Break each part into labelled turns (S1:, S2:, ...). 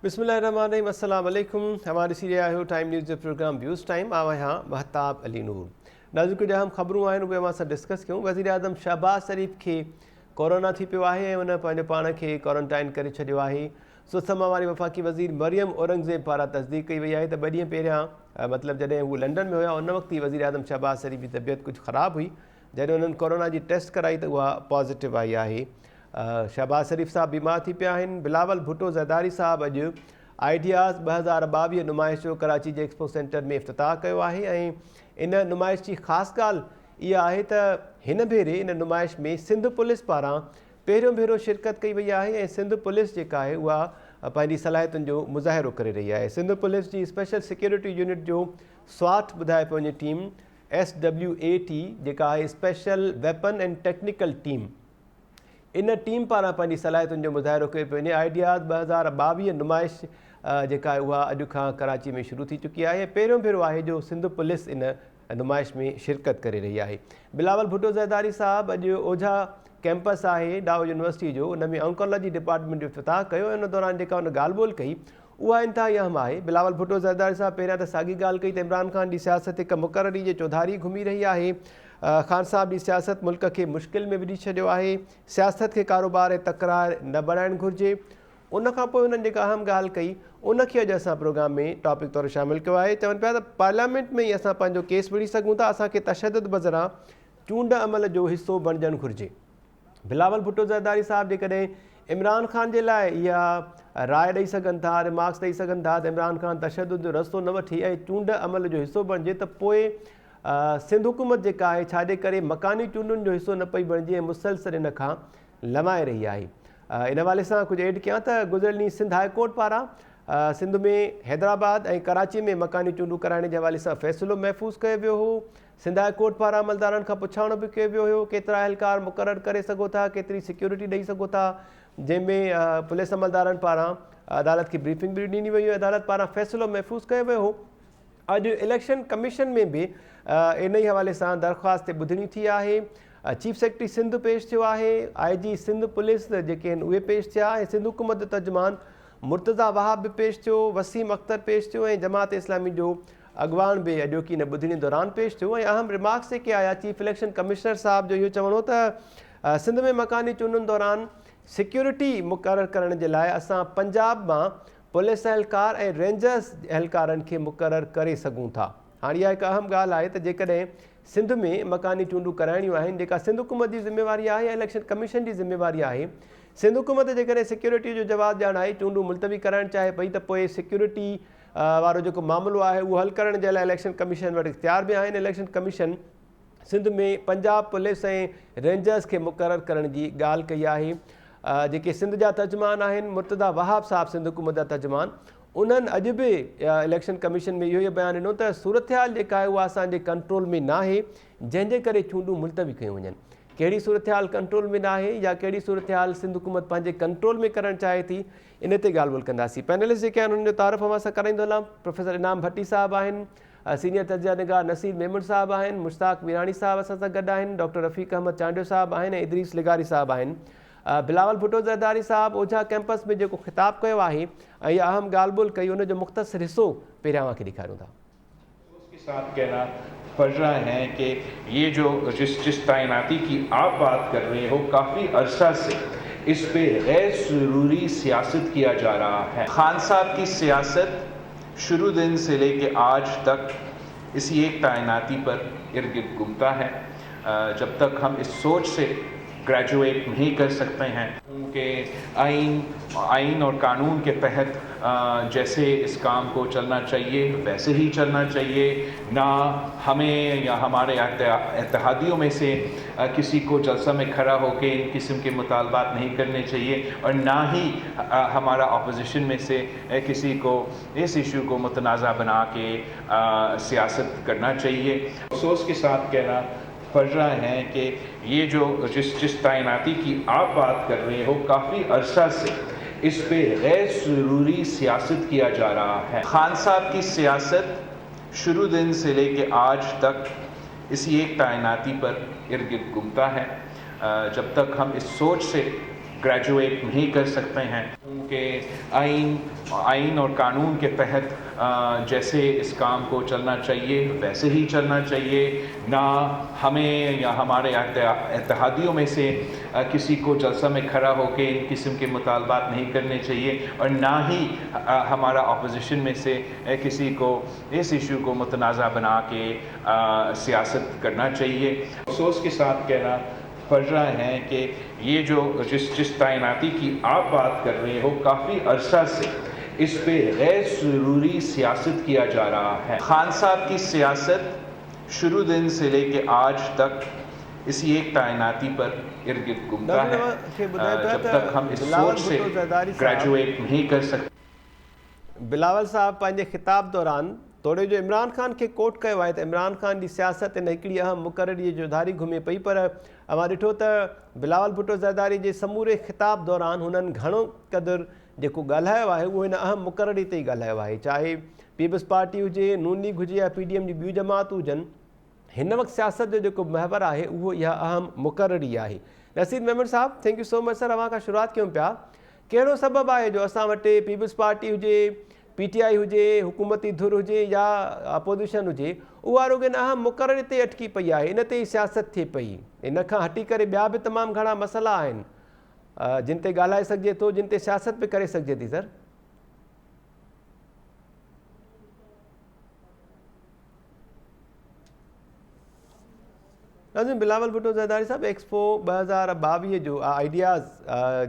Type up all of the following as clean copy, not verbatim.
S1: बिस्मिल्लाहिर्रहमानिर्रहीम, अस्सलाम वालेकुम। हमारे सीरिया हो टाइम न्यूज़ जो प्रोग्राम व्यूज़ टाइम आवा यहाँ महताब अली नूर नाज़िर को जहाँ ख़बरूं आहिनि उहे असां डिस्कस कयूं। वज़ीर आज़म शहबाज शरीफ़ खे कोरोना थी पियो आहे ऐं उन पंहिंजे पाण खे क्वारंटाइन करे छॾियो आहे। सुसमा वारी वफ़ाक़ी वज़ीर मरियम औरंगज़ेब पारां तस्दीक कई वई आहे त 2 ॾींहं पहिरियां मतिलबु जॾहिं हू लंडन में हुया उन वक़्तु ई वज़ीर आज़म शहबाज शरीफ़ जी तबियत कुझु ख़राबु हुई। जॾहिं उन्हनि कोरोना जी टेस्ट कराई त उहा पॉज़िटिव आई आहे। शहबाज शरीफ़ साहब बीमार थी पिया आहिनि। बिलावल भुट्टो ज़रदारी साहब अॼु आइडियाज़ 2022 नुमाइश जो कराची जे एक्सपो सेंटर में इफ़्तिताह कयो आहे ऐं इन नुमाइश जी ख़ासि ॻाल्हि इहा आहे त हिन भेरे इन नुमाइश में सिंध पुलिस पारां पहिरियों भेरो शिरकत कई वई आहे ऐं सिंध पुलिस जेका आहे उहा पंहिंजी सलाहियतुनि जो मुज़ाहिरो करे रही आहे। सिंध पुलिस जी स्पेशल सिक्योरिटी यूनिट जो स्वाट ॿुधाए पियो वञे टीम SWAT जेका आहे special weapon and technical team, इन टीम पारां पंहिंजी सलाहियतुनि जो मुज़ाहिरो कयो पियो वञे। आइडियाज़ 2022 नुमाइश जेका आहे उहा अॼु खां कराची में शुरू थी चुकी आहे। पहिरियों भेरो आहे जो सिंध पुलिस इन नुमाइश में शिरकत करे रही आहे। बिलावल भुट्टो ज़रदारी साहब अॼु ओझा कैंपस आहे डाउ यूनिवर्सिटी जो, उन में ऑन्कोलॉजी डिपार्टमेंट जो इफ़्तिताह कयो ऐं उन दौरान जेका उन ॻाल्हि ॿोल कई उहा इंतिहाई अहम आहे। बिलावल भुट्टो ज़रदारी साहब पहिरियां त साॻी ॻाल्हि कई त इमरान ख़ान जी सियासत हिकु मुक़ररी जे चौधारी घुमी रही आहे। ख़ान साहब जी सियासत मुल्क खे मुश्किल में विझी छॾियो आहे। सियासत खे कारोबार ऐं तकरार न बणाइणु घुरिजे। उन खां पोइ हुननि जेका अहम ॻाल्हि कई उनखे अॼु असां प्रोग्राम में टॉपिक तौरु शामिलु कयो आहे। चवनि पिया त पार्लियामेंट में ई असां पंहिंजो केस विढ़ी सघूं था, असांखे तशदुद बज़रां चूंड अमल जो हिसो बणिजणु घुरिजे। बिलावल भुट्टो ज़रदारी साहब जेकॾहिं इमरान ख़ान जे लाइ इहा राय ॾेई सघनि था, रिमार्क्स ॾेई सघनि था त इमरान ख़ान तशदुद जो रस्तो न वठी ऐं चूंड अमल जो हिसो बणिजे त पोइ सिंध हुकूमत जेका आहे छाजे करे मकानी चूंडुनि जो हिसो न पई बणिजे ऐं मुसलसल इन खां लमाए रही आहे। इन हवाले सां कुझु एड कयां त गुज़िरियल ॾींहुं सिंध हाई कोर्ट पारां सिंध में हैदराबाद ऐं कराची में मकानी चूंडूं कराइण जे हवाले सां फ़ैसिलो महफ़ूज़ कयो वियो हो। सिंध हाई कोर्ट पारां अमलदारनि खां पुछाणो बि कयो वियो हुयो केतिरा अहलकार मुक़ररु करे सघो था, केतिरी सिक्योरिटी ॾेई सघो था, जंहिंमें पुलिस अमलदारनि पारां अदालत खे ब्रीफिंग बि ॾिनी वई हुई। अदालत पारां फ़ैसिलो महफ़ूज़ कयो वियो हो। अॼु इलेक्शन कमीशन में बि इन ई हवाले सां दरख़्वास्त ॿुधणी थी आहे। चीफ सेक्रेटरी सिंध पेश थियो आहे, IG सिंध पुलिस जेके आहिनि उहे पेश थिया ऐं सिंध हुकूमत जो तर्जुमान मुर्तज़ा वहाब बि पेश थियो, वसीम अख्तर पेश थियो ऐं जमात इस्लामी जो अॻवान बि अॼोकी इन ॿुधणी दौरान पेश थियो। ऐं अहम रिमार्क्स जेके आया चीफ इलेक्शन कमिश्नर साहब जो इहो चवणो त सिंध में मकानी चूंडुनि दौरान सिक्योरिटी मुक़ररु करण जे लाइ असां पंजाब मां पुलिस अहलकार ऐं रेंजर्स अहलकारनि खे मुक़ररु करे सघूं था। हाणे इहा हिकु अहम ॻाल्हि आहे त जेकॾहिं सिंध में मकानी चूंडूं कराइणियूं आहिनि जेका सिंध हुकूमत जी ज़िम्मेवारी आहे या इलेक्शन कमीशन जी ज़िम्मेवारी आहे, सिंध हुकूमत जेकॾहिं सिक्योरिटी जो जवाबु ॼाणाए चूंडूं मुलतवी कराइणु चाहे पई त पोइ सिक्योरिटी वारो जेको मामिलो आहे उहो हल करण जे लाइ इलेक्शन कमीशन वटि इख्तियार बि आहिनि। इलेक्शन कमीशन सिंध में पंजाब पुलिस ऐं रेंजर्स खे मुक़ररु करण जी ॻाल्हि कई आहे। जेके सिंध जा तर्जुमान आहिनि मुर्तज़ा वहाब साहब सिंध हुकूमत जा तर्जुमान, उन्हनि अॼु बि इलेक्शन कमीशन में इहो ई बयानु ॾिनो त सूरत हाल जेका आहे उहा असांजे कंट्रोल में न आहे, जंहिंजे करे चूंडूं मुलतवी कयूं वञनि। कहिड़ी सूरत हाल कंट्रोल में न आहे या कहिड़ी सूरत हाल सिंध हुकूमत पंहिंजे कंट्रोल में करणु चाहे थी, इन ते ॻाल्हि ॿोल कंदासीं। पैनलिस्ट जेके आहिनि उन्हनि जो तारीफ़ मां सां कराईंदो हलां। प्रोफेसर इनाम भट्टी साहब आहिनि, सीनियर तजिया निगार नसीर मेमन साहब आहिनि, मुश्ताक मीरानी साहब असां सां गॾु आहिनि, डॉक्टर रफ़ीक अहमद चांडियो साहब आहिनि ऐं इदरीस लिगारी साहब आहिनि। बिलावल भुट्टो ज़रदारी साहब ओझा कैंपस में जेको ख़िताब कयो आहे ऐं इहा अहम ॻाल्हि ॿोल कई उनजो मुख़्तसर हिसो पहिरियां मूंखे ॾेखारियूं था।
S2: उसके साथ कहना पड़ रहा है कि ये जो जिस तैनाती की आप बात कर रहे हो काफ़ी अरसा से इस पे गैर ज़रूरी सियासत किया जा रहा है। खान साहब की सियासत शुरू दिन से लेके आज तक इसी एक तैनाती पर इर्द गिर्द घूमता है। जब तक हम इस सोच से ग्रेजुएट नहीं कर सकते हैं कि आइन और कानून के तहत जैसे इस काम को चलना चाहिए वैसे ही चलना चाहिए, ना हमें या हमारे इत्तेहादियों में से किसी को जलसा में खड़ा होकर इन किस्म के मुतालबात नहीं करने चाहिए और ना ही हमारा अपोजिशन में से किसी को इस इशू को मुतनाज़ा बना के सियासत करना चाहिए। अफसोस के साथ कहना पड़ रहा है कि ये जो जिस तैनाती की आप बात कर रहे हो काफ़ी अरसा से इस पे गैर ज़रूरी सियासत किया जा रहा है। खान साहब की सियासत शुरू दिन से लेके आज तक इसी एक तैनाती पर इर्द गिर्द घूमता है। जब तक हम इस सोच से ग्रेजुएट नहीं कर सकते हैं। उनके आइन और कानून के तहत जैसे इस काम को चलना चाहिए वैसे ही चलना चाहिए, ना हमें या हमारे इत्तेहादियों में से किसी को जलसा में खड़ा होकर इन किस्म के मुतालबात नहीं करने चाहिए, और ना ही हमारा अपोजिशन में से किसी को इस इशू को मुतनाज़ा बना के सियासत करना चाहिए। अफसोस के साथ कहना पड़ रहा है कि ये जो जिस तैनाती की आप बात कर रहे हो, काफ़ी अरसा से इस पे गैर ज़रूरी सियासत किया जा रहा है। खान साहब की सियासत शुरू दिन से लेके आज तक इसी एक तैनाती पर इर्द गिर्द घूमता है। जब तक हम इस सोच से ग्रेजुएट नहीं कर सकते।
S1: बिलावल साहब पंहिंजे खिताब दौरान तोड़े जो इमरान खान के कोट कयो आहे त इमरान खान जी सियासत इन हिकिड़ी अहम मुक़ररी जो धारी घुमे पई, पर अमां ॾिठो त बिलावल भुट्टो ज़रदारी जे समूरे खिताब दौरान हुननि घणो क़दुरु जेको ॻाल्हायो आहे उहो हिन अहम मुक़ररी ते ई ॻाल्हायो आहे, चाहे पीपल्स पार्टी हुजे, नून लीग हुजे या PDM जी ॿियूं जमातूं हुजनि। हिन वक़्तु सियासत जो जेको महवर आहे उहो इहा अहम मुक़ररी आहे। Rasheed Memon sahib, thank you so much sir. अवां खां शुरूआत कयूं पिया, कहिड़ो सबबु आहे जो असां वटि पीपल्स पार्टी हुजे, PTI हुजे, हुकूमती धुर हुजे या अपोजिशन हुजे, उहा रुॻो इन अहम मुक़ररी ते अटकी पई आहे, इन ते ई सियासत थिए पई। इन खां हटी करे ॿिया बि तमामु घणा मसइला आहिनि जिन ते ॻाल्हाए सघिजे थो, जिन ते सियासत बि करे सघिजे थी। सर बिलावल भुट्टो ज़रदारी साहब, एक्सपो 2022 जो आइडियाज़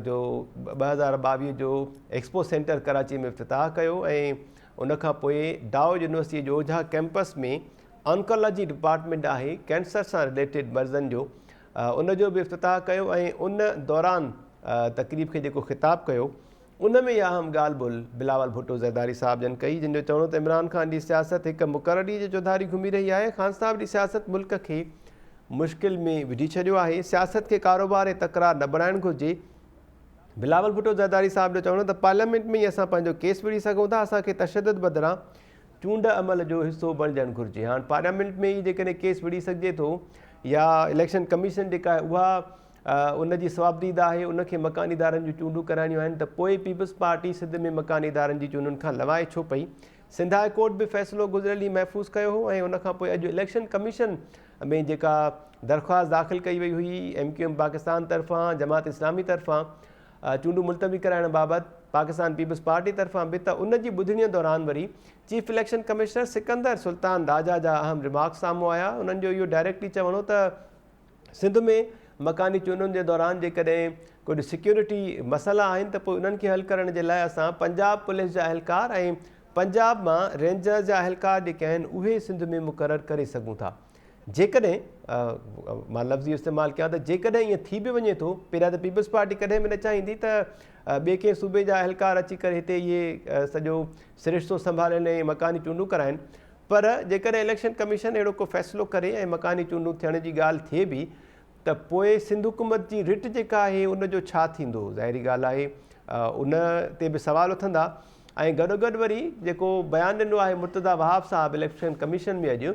S1: जो 2022 जो एक्सपो सेंटर कराची में इफ़्तिताह कयो, ऐं उनखां पोइ डाउ यूनिवर्सिटी जो ओझा कैंपस में ऑन्कोलॉजी डिपार्टमेंट आहे, कैंसर सां रिलेटेड मर्ज़नि जो, उनजो बि इफ़्तिताह कयो, ऐं उन दौरान तक़रीब खे जेको ख़िताब कयो उन में इहा अहम ॻाल्हि ॿोल बिलावल भुट्टो ज़रदारी साहब जन कई, जिन जो चवणो त इमरान खान जी सियासत हिकु मुक़ररी जे चौधारी घुमी रही आहे। ख़ान साहब जी सियासत मुल्क खे मुश्किल में विझी छॾियो आहे, सियासत खे कारोबार ऐं तकरार न बणाइणु घुरिजे। बिलावल भुट्टो ज़रदारी साहब जो चवणो त पार्लियामेंट में ई असां पंहिंजो केस विढ़ी सघूं था, असांखे तशदुद बदिरां चूंड अमल जो हिसो बणिजणु घुरिजे। हाणे पार्लियामेंट में ई जेकॾहिं केस विढ़ी सघिजे थो, या इलेक्शन कमीशन जेका आहे उहा उनजी सवाबदीद आहे, उनखे मकानी इदारनि जूं चूंडूं कराइणियूं आहिनि, त पोइ पीपल्स पार्टी सिंध में मकानी इदारनि जी चूंडुनि खां लवाए छो पई। सिंध हाई कोर्ट बि फ़ैसिलो गुज़िरियल ई महफ़ूज़ कयो हो, ऐं उनखां पोइ अॼु इलेक्शन कमीशन में जेका दरख़्वास्त दाख़िल कई वई हुई MQM पाकिस्तान तरफ़ां, जमात इस्लामी तरफ़ां चूंडूं मुलतवी कराइण बाबति पाकिस्तान पीपल्स पार्टी तरफ़ां बि, त उनजी ॿुधणीअ दौरान वरी chief election commissioner Sikandar Sultan Raja जा अहम रिमार्क्स साम्हूं आया। उन्हनि जो इहो डायरेक्टली चवणो त सिंध में मकानी चूंडुनि जे दौरान जेकॾहिं कुझु सिक्योरिटी मसइला आहिनि त पोइ उन्हनि खे हल करण जे लाइ असां पंजाब पुलिस जा अहलकार ऐं पंजाब मां रेंजर जा अहलकार जेके आहिनि उहे सिंध में मुक़ररु करे सघूं था। जेकॾहिं मां लफ़्ज़ इस्तेमालु कयां त जेकॾहिं ईअं थी बि वञे थो, पहिरियां त पीपल्स पार्टी कॾहिं बि न चाहींदी त ॿिए कंहिं सूबे जा अहलकार अची करे हिते इहे सॼो सिरिश्तो संभालनि ऐं मकानी चूंडूं कराइनि, पर जेकॾहिं इलेक्शन कमीशन अहिड़ो को फ़ैसिलो करे ऐं मकानी चूंडूं थियण जी ॻाल्हि थिए बि, त पोइ सिंध हुकूमत जी रिट जेका आहे उनजो छा थींदो। ज़ाहिरी ॻाल्हि आहे उन ते बि सवाल उथंदा। ऐं गॾोगॾु वरी जेको बयानु ॾिनो आहे मुर्तज़ा वहाब साहब इलेक्शन कमीशन में अॼु,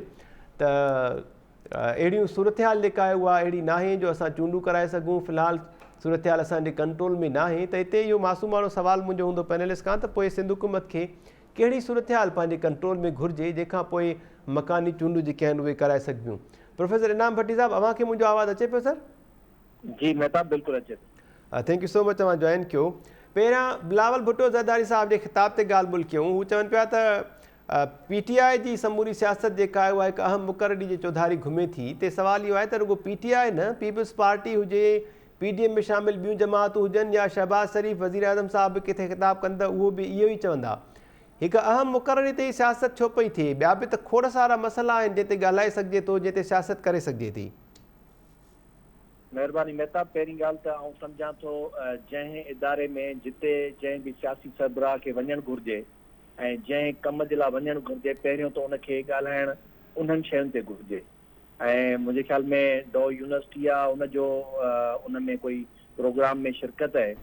S1: त अहिड़ियूं सूरत हाल जेका आहे उहा अहिड़ी नाहे जो असां चूंडूं कराए सघूं, फ़िलहालु सूरत हाल असांजे कंट्रोल में नाहे। त हिते इहो मासूमाणो सुवालु मुंहिंजो हूंदो पैनलिस्ट खां, त पोइ सिंध हुकूमत खे कहिड़ी सूरत हाल पंहिंजे कंट्रोल में घुरिजे जंहिंखां पोइ मकानी चूंडूं जेके आहिनि उहे कराए सघिबियूं। प्रोफेसर इनाम भट्टी साहब, अव्हांखे मुंहिंजो आवाज़ु अचे पियो सर?
S3: जी महताब, बिल्कुलु अचे।
S1: थैंक यू सो मच, तव्हां जॉइन कयो। पहिरियां बिलावल भुट्टो ज़रदारी साहब जे ख़िताब ते ॻाल्हि ॿोल कयूं। हू चवनि पिया त PTI जी समूरी सियासत जेका आहे उहा हिकु अहम मुक़ररी जे चौधारी घुमे थी। हिते सुवालु इहो आहे त रुॻो PTI न, पीपल्स पार्टी हुजे, PDM में शामिल ॿियूं जमातूं हुजनि या शहबाज़ शरीफ़ वज़ीर आज़म साहब बि किथे ख़िताब कनि त उहो बि इहो ई चवंदा, हिकु अहम मुक़ररी ते ई सियासत छो पई थिए? ॿिया बि त खोड़ सारा मसइला आहिनि जिते ॻाल्हाए सघिजे थो, जिते सियासत करे सघिजे थी।
S3: महिरबानी महताब, पहिरीं ॻाल्हि त आउं सम्झां थो जंहिं इदारे में जिते जंहिं बि सियासी सरबराह खे वञणु घुरिजे ऐं जंहिं कम जे लाइ वञणु घुरिजे, पहिरियों त उनखे ॻाल्हाइणु उन्हनि शयुनि ते घुरिजे। ऐं मुंहिंजे ख़्याल में डॉ यूनिवर्सिटी आहे, उनजो उन में कोई प्रोग्राम में शिरकत आहे।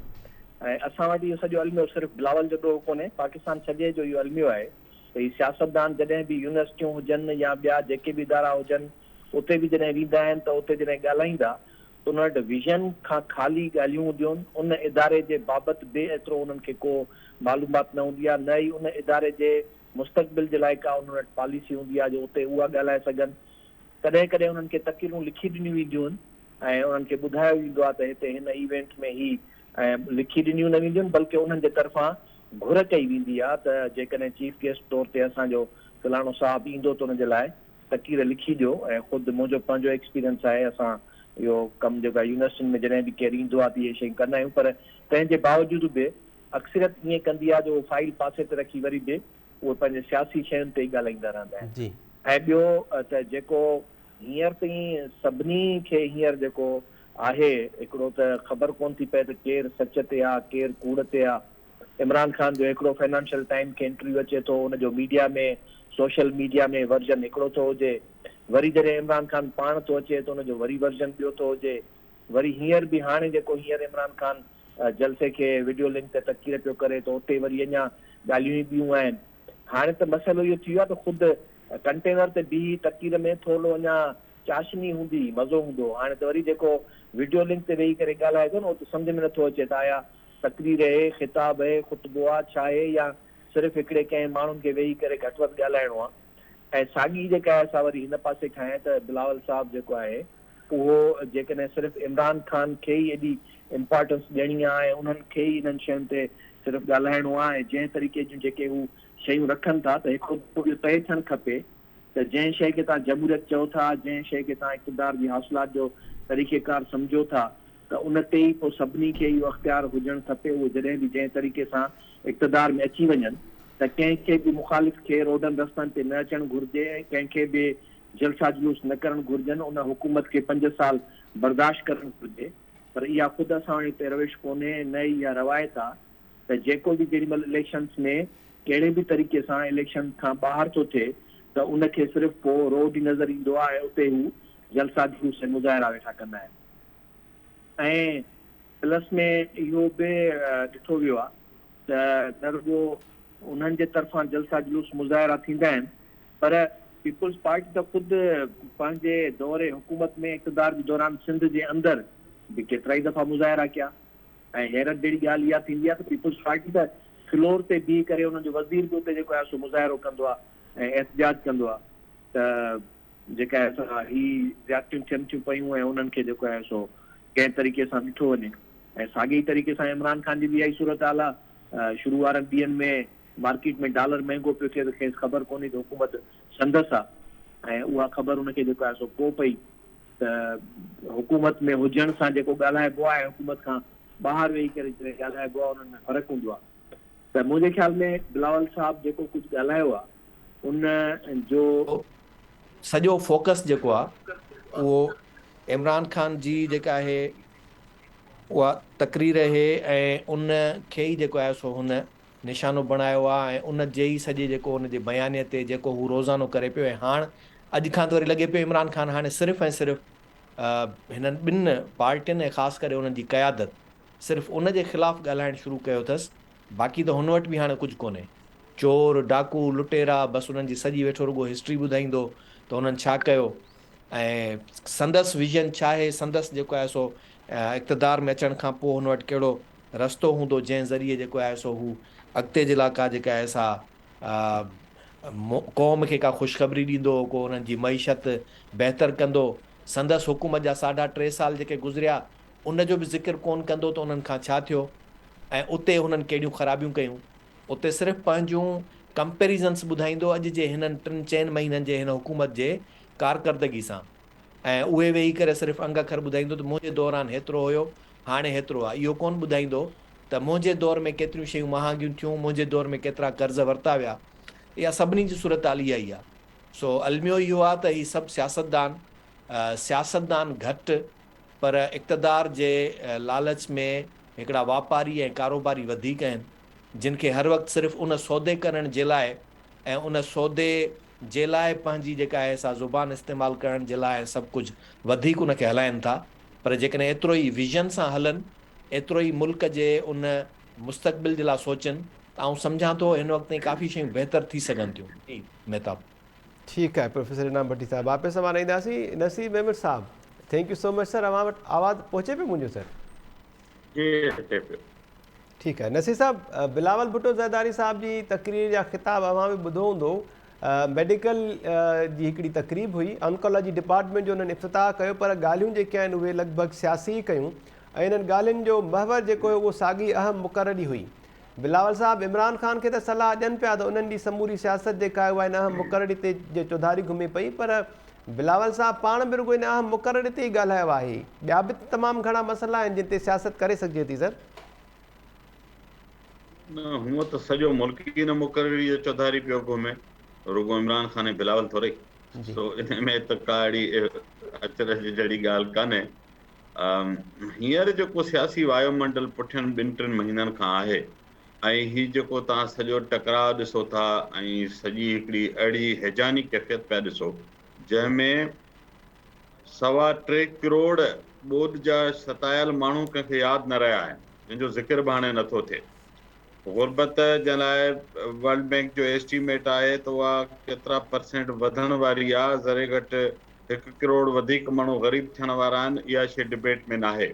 S3: ऐं असां वटि इहो सॼो अलमियो सिर्फ़ु बिलावल जो ॾोहो कोन्हे, पाकिस्तान सॼे जो इहो अलमियो आहे त हीअ सियासतदान जॾहिं बि यूनिवर्सिटियूं हुजनि या ॿिया जेके बि इदारा हुजनि, उते बि जॾहिं वेंदा आहिनि त उते जॾहिं ॻाल्हाईंदा त उन वटि विज़न खां ख़ाली ॻाल्हियूं हूंदियूं आहिनि. उन इदारे जे बाबति बि एतिरो उन्हनि खे को मालूमात न हूंदी आहे, न ई उन इदारे जे मुस्तक़बिल जे लाइ का उन्हनि वटि पॉलिसी हूंदी आहे जो उते उहा ॻाल्हाए सघनि. कॾहिं कॾहिं उन्हनि खे तक़रीरूं लिखी ॾिनियूं वेंदियूं आहिनि ऐं उन्हनि खे ॿुधायो वेंदो आहे त हिते हिन इवेंट में ही ऐं लिखी ॾिनियूं न वेंदियूं आहिनि, बल्कि उन्हनि जे तरफ़ां घुर कई वेंदी आहे त जेकॾहिं चीफ गेस्ट तौर ते असांजो फलाणो साहिबु ईंदो त हुनजे लाइ तक़रीर लिखी ॾियो. ऐं ख़ुदि मुंहिंजो पंहिंजो एक्सपीरियंस आहे, असां इहो कमु जेको आहे यूनिवर्सिटियुनि में जॾहिं बि केरु ईंदो आहे त इहे शयूं कंदा आहियूं. पर तंहिंजे बावजूदि बि अक्सरियत ईअं कंदी आहे जो फाइल पासे ते रखी वरी बि उहे पंहिंजे सियासी शयुनि ते ई ॻाल्हाईंदा रहंदा आहिनि. ऐं ॿियो त जेको हींअर ताईं सभिनी खे हींअर जेको आहे हिकिड़ो त ख़बर कोन थी पए त केरु सच ते आहे केरु कूड़ ते आहे. इमरान ख़ान जो हिकिड़ो फाइनेंशियल टाइम खे इंटरव्यू अचे थो, हुनजो मीडिया में सोशल मीडिया में वर्जन हिकिड़ो थो हुजे, वरी जॾहिं इमरान ख़ान पाण थो अचे त हुनजो वरी वर्जन ॿियो थो हुजे. वरी हींअर बि हाणे जेको हींअर इमरान ख़ान जलसे खे वीडियो लिंक ते तक़रीर पियो करे त उते वरी अञा ॻाल्हियूं ई ॿियूं आहिनि. हाणे त मसइलो इहो थी वियो आहे त ख़ुदि कंटेनर ते बीही तक़रीर में थोरो अञा चाशनी हूंदी, मज़ो हूंदो. हाणे त वरी जेको वीडियो लिंक ते वेही करे ॻाल्हाए थो न उहो त सम्झ में नथो अचे त आया तक़रीर आहे, ख़िताब आहे, ख़ुतबो आहे, छा आहे, या सिर्फ़ु हिकिड़े कंहिं माण्हुनि खे वेही करे घटि वधि ॻाल्हाइणो आहे. ऐं साॻी जेका आहे असां वरी हिन पासे खां आहे त बिलावल साहिबु जेको आहे उहो जेकॾहिं सिर्फ़ु इमरान ख़ान खे ई एॾी इम्पोर्टेंस ॾियणी आहे ऐं उन्हनि खे ई इन्हनि शयुनि ते सिर्फ़ु ॻाल्हाइणो आहे ऐं जंहिं तरीक़े जूं जेके हू शयूं रखनि था त हिकिड़ो इहो तइ थियणु खपे त जंहिं शइ खे तव्हां जमहूरियत चओ था, जंहिं शइ खे तव्हां इक़्तिदार जी हासिलात जो तरीक़ेकार सम्झो था त उन ते ई पोइ सभिनी खे इहो अख़्तियार हुजणु खपे. उहो जॾहिं बि जंहिं तरीक़े सां इक़्तिदार में अची वञनि त कंहिंखे बि मुखालिफ़ खे रोडनि रस्तनि ते न अचणु घुरिजे ऐं कंहिंखे बि जलसा जुलूस न करणु घुरिजनि. उन हुकूमत खे 5 साल बर्दाश्त करणु घुरिजे. पर इहा ख़ुदि असां वटि हिते रविश कोन्हे, न इहा रवायत आहे त जेको बि जेॾीमहिल इलेक्शन्स में कहिड़े बि तरीक़े सां इलेक्शन खां ॿाहिरि थो थिए त उनखे सिर्फ़ु पोइ रोड ई नज़र ईंदो आहे ऐं उते हू जलसा जुलूस ऐं मुज़ाहिरा वेठा कंदा आहिनि. ऐं प्लस में इहो बि ॾिठो वियो आहे त न रुॻो उन्हनि जे तरफ़ां जलसा जुलूस मुज़ाहिरा थींदा आहिनि, पर पीपुल्स पार्टी त ख़ुदि पंहिंजे दौरे हुकूमत में इक़्तिदार जे दौरान सिंध जे अंदरि बि केतिरा ई दफ़ा मुज़ाहिरा कया. ऐं हैरत जहिड़ी ॻाल्हि इहा थींदी आहे त पीपुल्स पार्टी त फ्लोर ते बीह करे हुननि जो वज़ीर बि उते जेको आहे सो मुज़ाहिरो कंदो आहे ऐं एहतजाज कंदो आहे त जेका आहे असां ही ज़्यादतियूं थियनि थियूं पयूं ऐं उन्हनि खे जेको आहे सो कंहिं तरीक़े सां ॾिठो वञे. ऐं साॻी तरीक़े सां इमरान ख़ान जी बि इहा ई सूरत हाल आहे. शुरू वारनि ॾींहंनि में मार्केट में डॉलर महांगो पियो थिए त खेसि ख़बर कोन्हे त हुकूमत संदसि आहे ऐं उहा ख़बर हुनखे जेको आहे सो पोइ पई त हुकूमत में हुजण सां जेको ॻाल्हाइबो आहे हुकूमत खां ॿाहिरि वेही करे जॾहिं ॻाल्हाइबो आहे उन्हनि में फ़र्क़ु हूंदो आहे. त मुंहिंजे ख़्याल में बिलावल साहिबु जेको कुझु ॻाल्हायो आहे उन जो
S4: सॼो फोकस जेको आहे उहो इमरान ख़ान जी जेका आहे उहा तक़रीर आहे ऐं उन खे ई जेको आहे सो हुन निशानो बणायो आहे ऐं उन जे ई सॼे जेको हुन जे बयाने ते जेको हू रोज़ानो करे पियो. ऐं हाणे अॼु खां त वरी लॻे पियो इमरान ख़ान हाणे सिर्फ़ु ऐं सिर्फ़ु हिननि ॿिनि पार्टियुनि ऐं ख़ासि करे उन्हनि जी क़यादत सिर्फ़ु उन जे ख़िलाफ़ु ॻाल्हाइणु शुरू कयो अथसि. बाक़ी त हुन वटि बि हाणे कुझु कोन्हे. चोर डाकू लुटेरा बसि उन्हनि जी सॼी वेठो रुॻो हिस्ट्री ॿुधाईंदो त हुननि छा कयो ऐं संदसि विजन छा आहे, संदसि जेको आहे सो इक़्तिदार में अचण खां पोइ हुन वटि कहिड़ो रस्तो हूंदो जंहिं ज़रिए जेको आहे सो हू अॻिते जे लाइ का जेका आहे सा क़ौम खे का ख़ुशख़बरी ॾींदो, को हुननि जी मईशत बहितर कंदो. संदसि हुकूमत जा 3.5 साल जेके गुज़रिया उनजो बि ज़िक्र कोन कंदो त उन्हनि खां छा थियो ऐं उते हुननि कहिड़ियूं ख़राबियूं कयूं. उते सिर्फ़ु पंहिंजूं कंपेरिज़न्स ॿुधाईंदो अॼु जे हिननि 3-4 महीननि जे हिन हुकूमत जे कारकर्दगी सां ऐं उहे वेही करे सिर्फ़ु अंग अखर ॿुधाईंदो त मुंहिंजे दौरान हेतिरो हुयो, हाणे हेतिरो आहे. इहो कोन ॿुधाईंदो त मुंहिंजे दौर में केतिरियूं शयूं महांगियूं थियूं, मुंहिंजे दौर में केतिरा कर्ज़ वरिता विया. इहा सभिनी जी सूरत हाल इहा ई आहे. सो अलमियो इहो आहे त हीअ सभु सियासतदान घटि पर इक़्तिदार जे लालच में हिकिड़ा वापारी ऐं कारोबारी वधीक आहिनि जिन खे हर वक़्तु सिर्फ़ु उन सौदे करण जे लाइ ऐं उन सौदे जे लाइ पंहिंजी जेका आहे सा ज़ुबान इस्तेमालु करण जे लाइ सभु कुझु वधीक उनखे हलाइनि था. पर जेकॾहिं एतिरो ई विज़न सां हलनि, एतिरो ई मुल्क जे उन मुस्तक़बिल जे लाइ सोचनि त आउं सम्झां थो हिन वक़्तु ताईं काफ़ी शयूं बहितर थी सघनि थियूं. जी मेहताब.
S1: ठीकु आहे प्रोफेसर इनाम भट्टी साहिबु, वापसि मां ईंदासीं. नसीब अहमद साहिबु, thank you so much sir. अवां वटि आवाज़ु पहुचे पियो मुंहिंजो सर?
S5: जी अचे पियो।
S1: ठीकु आहे नसीर साहब, बिलावल भुट्टो ज़रदारी साहब जी तकरीर या ख़िताब अवां बि ॿुधो हूंदो। मेडिकल जी हिकिड़ी तकरीब हुई, ऑन्कोलॉजी डिपार्टमेंट जो उन्हनि इफ़्तिताह कयो, पर ॻाल्हियूं जेके आहिनि उहे लॻभॻि सियासी कयूं ऐं इन्हनि ॻाल्हियुनि जो महवर जेको हुयो उहो साॻी अहम मुक़ररी हुई। बिलावल साहब इमरान ख़ान खे त सलाह ॾियनि पिया त उन्हनि जी समूरी सियासत जेका आहे उहा इन अहम मुक़ररी ते जे चौधारी घुमे पई, पर बिलावल साहब पाण बि रुॻो इन अहम मुक़ररी ते ई ॻाल्हायो आहे। ॿिया बि तमामु घणा मसइला आहिनि जिन ते सियासत करे सघिजे थी सर।
S5: न हूअं त सॼो मुल्क ई न मुक़ररी जो चौधारी पियो घुमे, रुॻो इमरान ख़ान ऐं बिलावल थोरे।
S1: जी
S5: सो इन में त का अहिड़ी अचरज जहिड़ी ॻाल्हि कान्हे। हींअर जेको सियासी वायुमंडल पुठियनि 2-3 महीननि खां आहे ऐं हीउ जेको तव्हां सॼो टकराव ॾिसो था ऐं सॼी हिकिड़ी अहिड़ी हैजानी कैफ़ियत पिया ॾिसो जंहिंमें 3.25 करोड़ ॿोॾ जा सतायल माण्हू कंहिंखे यादि न रहिया आहिनि, जंहिंजो ज़िक्र बि हाणे नथो थिए। गुरबत जे लाइ वर्ल्ड बैंक जो एस्टिमेट आहे त उहा केतिरा % वधण वारी आहे। ज़रे घटि 1 करोड़ वधीक माण्हू ग़रीब थियण वारा आहिनि, इहा शइ डिबेट में न आहे।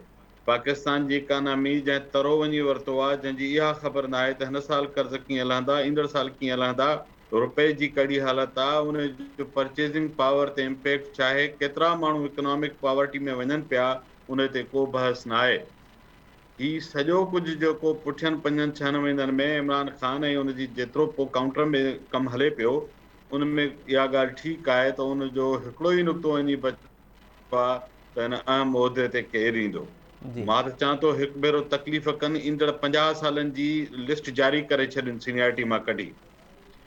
S5: पाकिस्तान जी इकानमी जंहिं तरो वञी वरितो आहे, जंहिंजी इहा ख़बर न आहे त हिन साल कर्ज़ कीअं लहंदा, ईंदड़ साल कीअं लहंदा, रुपए जी कहिड़ी हालत आहे, उन जो परचेज़िंग पावर ते इम्पैक्ट छा आहे, केतिरा माण्हू इकोनॉमिक पॉवर्टी में वञनि पिया, उन ते को बहस न आहे। ही सॼो कुझु जेको पुठियनि 5-6 महीननि में इमरान ख़ान ऐं उनजी जेतिरो पोइ काउंटर में कमु हले पियो, उन में इहा ॻाल्हि ठीकु आहे त उनजो हिकिड़ो ई नुक़्तो वञी बचियो आहे त हिन अहम उहिदे ते केरु ईंदो। मां त चवां थो हिकु भेरो तकलीफ़ कनि, ईंदड़ 50 सालनि जी लिस्ट जारी करे छॾनि सीनियरिटी मां कढी।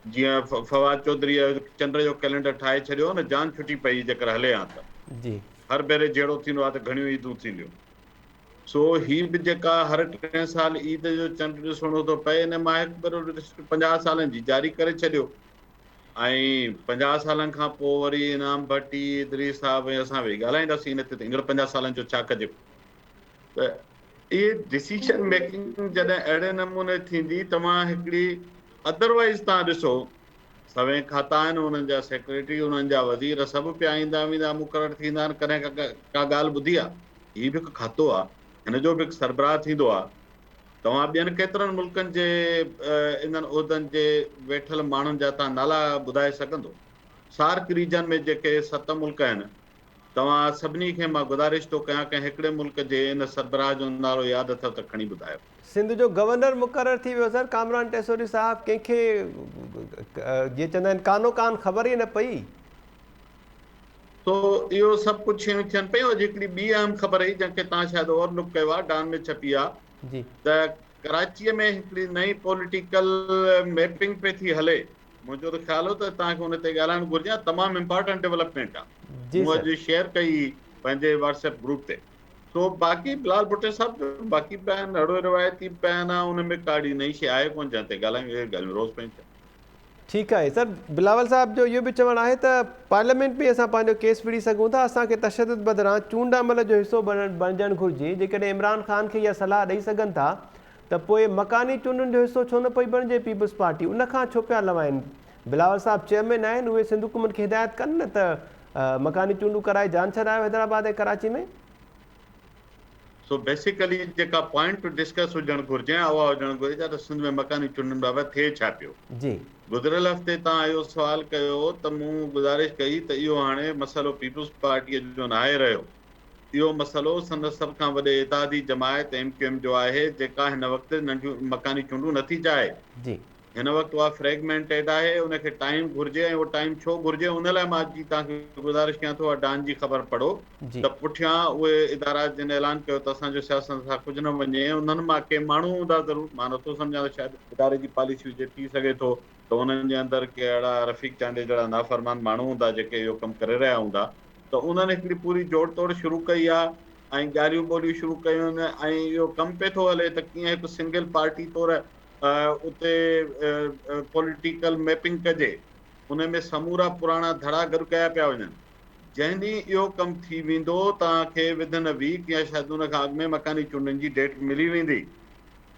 S5: जीअं फवाद चौधरी चंड जो कैलेंडर ठाहे छॾियो न, जान छुटी पई जेकर हले हा त
S1: जी
S5: हर भेरे जहिड़ो थींदो आहे त घणियूं ईदूं थींदियूं। सो ही बि जेका हर 3 साल ईद जो चंड ॾिसणो थो पए, इन मां हिकु भेरो 50 सालनि जी जारी करे छॾियो ऐं 50 सालनि खां पोइ वरी इनाम भट्टी, इदरीस साहब ऐं असां वेही ॻाल्हाईंदासीं इन ते ईंदड़ 50 सालनि जो छा कजे। त इहे डिसीजन मेकिंग जॾहिं अहिड़े नमूने थींदी, तव्हां हिकिड़ी अदरवाइज़ तव्हां ॾिसो सवें खाता आहिनि, उन्हनि जा सेक्रेटरी, उन्हनि जा वज़ीर सभु पिया ईंदा वेंदा मुक़ररु थींदा आहिनि। कॾहिं का ॻाल्हि ॿुधी आहे? हीउ बि हिकु खातो आहे, हिन जो बि हिकु सरबराह थींदो आहे। तव्हां ॿियनि केतिरनि मुल्कनि जे इन्हनि उहिदनि जे वेठल माण्हुनि जा तव्हां नाला ॿुधाए सघंदो? सार्क रीजन में जेके 7 मुल्क आहिनि, तव्हां सभिनी खे मां गुज़ारिश थो कयां कि हिकिड़े मुल्क जे इन सरबराह जो नालो यादि अथव त खणी ॿुधायो।
S1: सिंध जो गवर्नर मुक़ररु थी वियो सर कामरान टेसोरी साहब, कंहिंखे जीअं चवंदा आहिनि कानो कान ख़बर ई न पई।
S5: तो इहो सभु कुझु शयूं थियनि पियूं। अॼु हिकिड़ी ॿी अहम ख़बर हुई जंहिंखे तव्हां शायदि ओवरलुक कयो आहे, डान में छपी आहे
S1: जी
S5: त कराचीअ में हिकिड़ी नई पॉलिटिकल मैपिंग पे थी हले। मुंहिंजो त ख़्यालु हो त तव्हांखे हुन ते ॻाल्हाइणु घुरिजे, तमामु इम्पॉर्टेंट डेवलपमेंट आहे।
S1: जी
S5: मूं
S1: सर
S5: अॼु शेयर कई पंहिंजे व्हाट्सएप ग्रुप ते। सो बाक़ी बिलाल भुट्टो साहब बाक़ी पिया आहिनि, अहिड़ो रिवायती बयान आहे, उन में काड़ी नई शइ आहे कोन जंहिं ते ॻाल्हायूं। इहे ॻाल्हियूं रोज़ पियूं थियनि।
S1: ठीकु आहे सर। बिलावल साहब जो इहो बि चवणु आहे त पार्लियामेंट में असां पंहिंजो केस विड़ी सघूं था, असांखे तशदुद बदिरां चूंडामल जो हिसो बणिजणु घुरिजे। जेकॾहिं इमरान ख़ान खे इहा सलाह ॾेई सघनि था त पोइ मकानी चूंडुनि जो हिसो छो न पई बणिजे पीपल्स पार्टी, उनखां छो पिया लवाइनि? बिलावल साहब चेयरमैन आहिनि, उहे सिंध हुकूमत खे हिदायत कनि न त मकानी चूंडूं कराए जान छॾायो हैदराबाद ऐं कराची में।
S5: सो बेसिकली जेका पॉइंट डिस्कस हुजणु घुरिजे उहा हुजणु घुरिजे त सिंध में मकानी चूंडुनि बाबति थिए छा पियो।
S1: जी
S5: गुज़िरियल हफ़्ते तव्हां इहो सुवाल कयो त मूं गुज़ारिश कई त इहो हाणे मसइलो पीपल्स पार्टीअ जो न आहे रहियो। इहो मसइलो संदसि सभ खां वॾे इतिहादी जमायत MQM जो आहे, जेका हिन वक़्तु नंढियूं मकानी चूंडूं नथी चाहे।
S1: जी
S5: हिन वक़्तु उहा फ्रेगमेंटेड आहे, उनखे टाइम घुरिजे ऐं उहो टाइम छो घुरिजे उन लाइ मां अॼु तव्हांखे गुज़ारिश कयां थो डान जी ख़बर पढ़ो
S1: जी
S5: त पुठियां उहे इदारा जिन ऐलान कयो त असांजो सियासत सां कुझु न वञे, उन्हनि मां के माण्हू हूंदा ज़रूरु, मां नथो सम्झां त शायदि इदारे जी पॉलिसी हुजे, थी सघे थो त उन्हनि जे अंदरि के अहिड़ा रफ़ीक चांडे जहिड़ा नाफ़रमान माण्हू हूंदा जेके इहो कमु करे रहिया हूंदा, त उन्हनि हिकिड़ी पूरी जोड़ तोड़ शुरू कई आहे ऐं ॻाल्हियूं ॿोलियूं शुरू कयूं आहिनि ऐं इहो कमु पियो थो हले त कीअं हिकु सिंगल पार्टी तौरु उते पॉलिटिकल मैपिंग कजे, उन में समूरा पुराणा धड़ा गॾु कया पिया वञनि। जंहिं ॾींहुं इहो कमु थी वेंदो तव्हांखे विदिन अ वीक या शायदि उन खां अॻु में मकानी चूंडुनि जी डेट मिली वेंदी।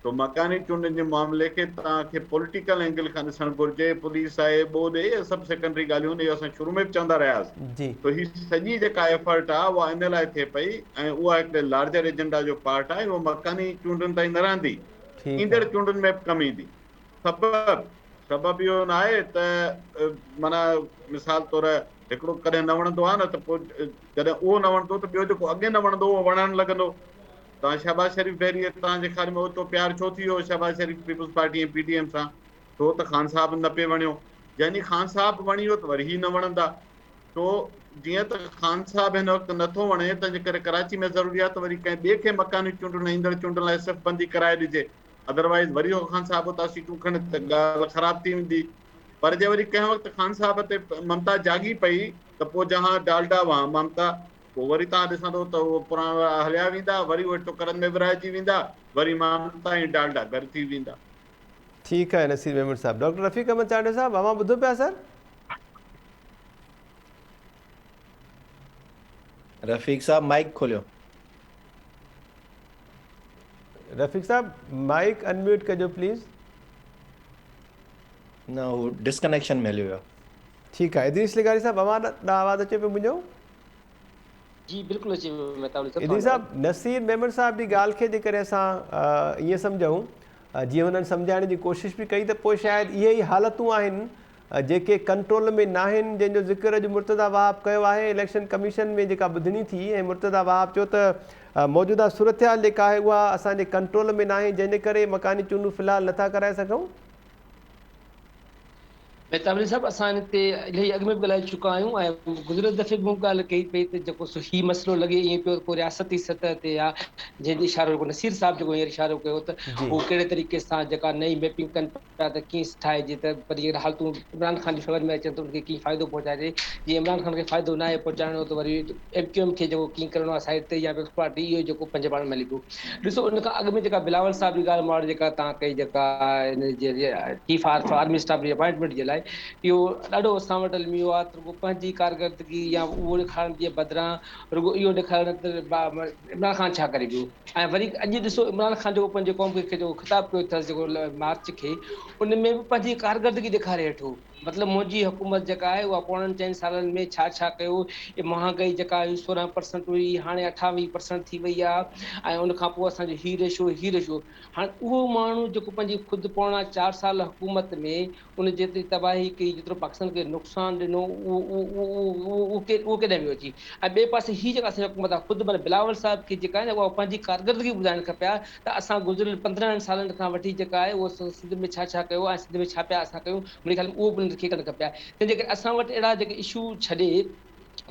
S5: तो मकानी चूंडनि जे मामले खे तव्हांखे पॉलिटिकल एंगल खां ॾिसणु घुरिजे. पुलिस आहे, ॿोॾे, इहे सभु सेकेंडरी ॻाल्हियूं आहिनि. इहो असां शुरू में बि चवंदा रहियासीं.
S1: जी
S5: तो ही सॼी जेका एफर्ट आहे उहा इन लाइ थिए पई ऐं उहा हिकिड़े लार्जर एजेंडा जो पार्ट आहे. उहो मकानी चूंडनि ताईं न रहंदी, ईंदड़ चूंडनि में बि कमु ईंदी. सबबु इहो न आहे त माना मिसाल तौरु हिकिड़ो कॾहिं न वणंदो आहे न त पोइ जॾहिं उहो न वणंदो त ॿियो जेको अॻे न वणंदो उहो वणणु लॻंदो. तव्हां शहबाज शरीफ़ पहिरीं तव्हांजे ख़्याल में ओतिरो प्यारु छो थी वियो शहबाज शरीफ़ पीपल्स पार्टी ऐं PTM सां? छो त ख़ान साहब न पियो वणियो. जंहिं ॾींहुं ख़ान साहब वणी वियो त वरी ही न वणंदा. तो जीअं त ख़ान साहब हिन वक़्तु नथो वणे, तंहिंजे करे कराची में ज़रूरी आहे त वरी कंहिं ॿिए खे मकानी चूंडनि ईंदड़ चूंडनि लाइ सिर्फ़ बंदी कराए ॾिजे. अदरवाइज़ वरी उहो ख़ान साहब उतां सीटूं खणे त ॻाल्हि ख़राबु थी वेंदी. पर जे वरी कंहिं वक़्तु ख़ान साहब ते ममता जागी पई त पोइ जहां डालडा वहां ममता, पोइ वरी तव्हां ॾिसंदो त उहो पुराणा हलिया वेंदा, वरी उहे टुकरनि में विरहाइजी वेंदा, वरी ममता ऐं डालडा गॾु थी वेंदा.
S1: ठीकु आहे नसीर मेमन साहब. डॉक्टर रफ़ीक अहमद चांडे साहब, अवां ॿुधो पिया सर?
S4: रफ़ीक साहब माइक खोलियो.
S1: रफ़ीक साहब माइक अनम्यूट कजो प्लीज़.
S4: न उहो डिस्कनेक्शन में हलियो वियो.
S1: ठीकु आहे. इदरीस लिगारी साहब, अवां आवाज़ अचे पियो मुंहिंजो?
S6: जी बिल्कुलु अचे पियो मेहताब साहब.
S1: इदरीस साहब, नसीर मेमन साहब जी ॻाल्हि खे जेकॾहिं असां ईअं सम्झूं, जीअं हुननि सम्झाइण जी कोशिशि बि कई, त पोइ शायदि इहे ई हालतूं आहिनि जेके कंट्रोल में न आहिनि, जंहिंजो ज़िक्र अॼु मुर्तज़ा वहाब कयो आहे इलेक्शन कमीशन में जेका ॿुधणी थी. ऐं मुर्तज़ा वहाब चयो त मौजूदा सूरत हाल जेका आहे उहा असांजे कंट्रोल में न आहे, जंहिंजे करे मकानी चूंडूं फ़िलहालु नथा कराए सघूं.
S6: मेहताब साहब, असां हिते इलाही अॻु में बि ॻाल्हाए चुका आहियूं ऐं गुज़िरियल दफ़े बि ॻाल्हि कई पई त जेको हीउ मसइलो लॻे ईअं पियो को रियासती सतह ते आहे, जंहिंजो इशारो जेको नसीर साहब जेको हींअर इशारो कयो त उहो कहिड़े तरीक़े सां जेका नई मैपिंग कनि पिया त कीअं ठाहिजे त वरी अहिड़ा हालतूं इमरान ख़ान जी फ़िगर में अचनि त उनखे कीअं फ़ाइदो पहुचाइजे. जीअं इमरान ख़ान खे फ़ाइदो न आहे पहुचाइणो त वरी MQM खे जेको कीअं करिणो आहे साइड ते या पीपल्स पार्टी, इहो जेको पंहिंजे पाण में लिखो. ॾिसो उन खां अॻु में जेका बिलावल साहब जी ॻाल्हि मां जेका तव्हां कई, जेका हिन जे चीफ आर्मी स्टाफ जी अपॉइंटमेंट जे लाइ, इहो ॾाढो असां वटि हलमी वियो आहे. रुगो पंहिंजी कारकर्दगी या उहो ॾेखारण जे बदिरां रुगो इहो ॾेखारण त इमरान ख़ान छा करे पियो. ऐं वरी अॼु ॾिसो इमरान ख़ान जेको पंहिंजे क़ौम खे जेको ख़िताबु कयो अथसि जेको मार्च खे, उन में बि पंहिंजी कारकर्दगी ॾेखारे वेठो. मतिलबु मुंहिंजी हुकूमत जेका आहे उहा 4.5 सालनि में छा छा कयो. महांगाई जेका 16% हुई हाणे 28% थी वई आहे. ऐं उनखां पोइ असांजो ही रेशो हाणे उहो माण्हू जेको पंहिंजी ख़ुदि 4.5 साल हुकूमत में उन जेतिरी तबाही कई, जेतिरो पाकिस्तान खे नुक़सानु ॾिनो, उहो केॾां वियो अची. ऐं ॿिए पासे हीअ जेका असांजी हुकूमत आहे, ख़ुदि माना बिलावल साहब खे जेका आहे न उहा पंहिंजी कारकर्दगी ॿुधाइणु खपे त असां गुज़िरियल 15 सालनि खां वठी जेका आहे उहो सिंध में छा छा कयो ऐं सिंध में छा पिया असां कयूं. मुंहिंजे ख़्याल में उहो बि खे करणु खपे. तंहिंजे करे असां वटि अहिड़ा जेके इशू छॾे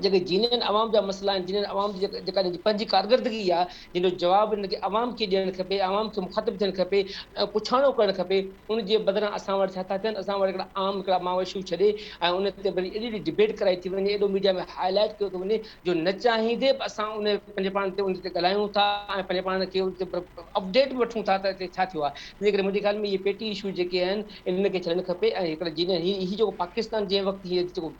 S6: जेके जीनियन अवाम जा मसइला आहिनि, जीनियन अवाम जी जेका पंहिंजी कारकर्दगी आहे, जंहिंजो जवाबु हिनखे अवाम खे ॾियणु खपे, अवाम खे मुखातिबु थियणु खपे ऐं पुछाणो करणु खपे. उन जे बदिरां असां वटि छा था थियनि, असां वटि हिकिड़ा माण्हू इशू छॾे ऐं उन ते वरी एॾी डिबेट कराई थी वञे, एॾो मीडिया में हाईलाइट कयो थो वञे जो न चाहींदे बि असां उन पंहिंजे पाण ते उन ते ॻाल्हायूं था ऐं पंहिंजे पाण खे अपडेट बि वठूं था त हिते छा थियो आहे. तंहिंजे करे मुंहिंजे ख़्याल में इहे पेटी इशू जेके आहिनि इनखे छॾणु खपे. ऐं हिकिड़े जीनियन हीअ जेको पाकिस्तान जंहिं वक़्तु हीअ जेको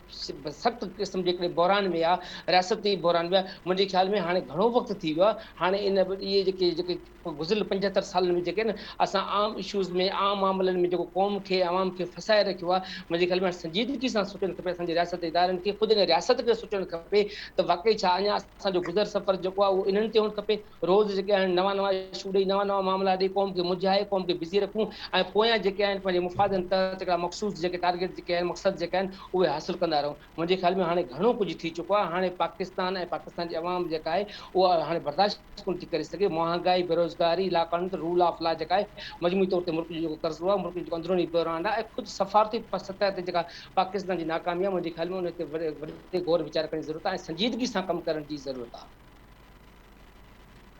S6: सख़्तु क़िस्म जे हिकिड़े बहरान में आहे, रियासती बहरान में आहे, मुंहिंजे ख़्याल में हाणे घणो वक़्तु थी वियो आहे. हाणे इन इहे जेके गुज़िरियल 75 सालनि में जेके न असां आम इशूज़ में, आम मामलनि में जेको क़ौम खे अवाम खे फसाए रखियो आहे, मुंहिंजे ख़्याल में संजीदगी सां सोचणु खपे. असांजे रियासत इदारनि खे ख़ुदि हिन रियासत खे सोचणु खपे त वाक़ई छा अञा असांजो गुज़र सफ़र जेको आहे उहो इन्हनि ते हुअणु खपे. रोज़ जेके आहिनि नवां इशू ॾेई नवां मामला ॾेई क़ौम खे मुंझाए, क़ौम खे बिज़ी रखूं ऐं पोयां जेके आहिनि पंहिंजे मुफ़ादनि तहत हिकिड़ा मख़सूस जेके टारगेट जेके आहिनि, मक़सद जेके आहिनि उहे हासिलु कंदा रहूं. मुंहिंजे ख़्याल में हाणे घणो कुझु थी चुको आहे. हाणे पाकिस्तान ऐं पाकिस्तान जी अवाम जेका आहे उहा हाणे बर्दाश्त कोन थी करे सघे. महांगाई, बेरोज़गारी, लाकानून, रूल ऑफ लॉ जेका आहे, मजमूई तौर ते मुल्क जो जेको कर्ज़ो आहे, मुल्क जो जेको अंदरूनी बहरान आहे ऐं ख़ुदि सफ़ारती सतह ते जेका पाकिस्तान जी नाकामी आहे, मुंहिंजे ख़्याल में उन ते वॾे गौर वीचार करण जी ज़रूरत आहे ऐं संजीदगी सां कमु करण जी ज़रूरत आहे.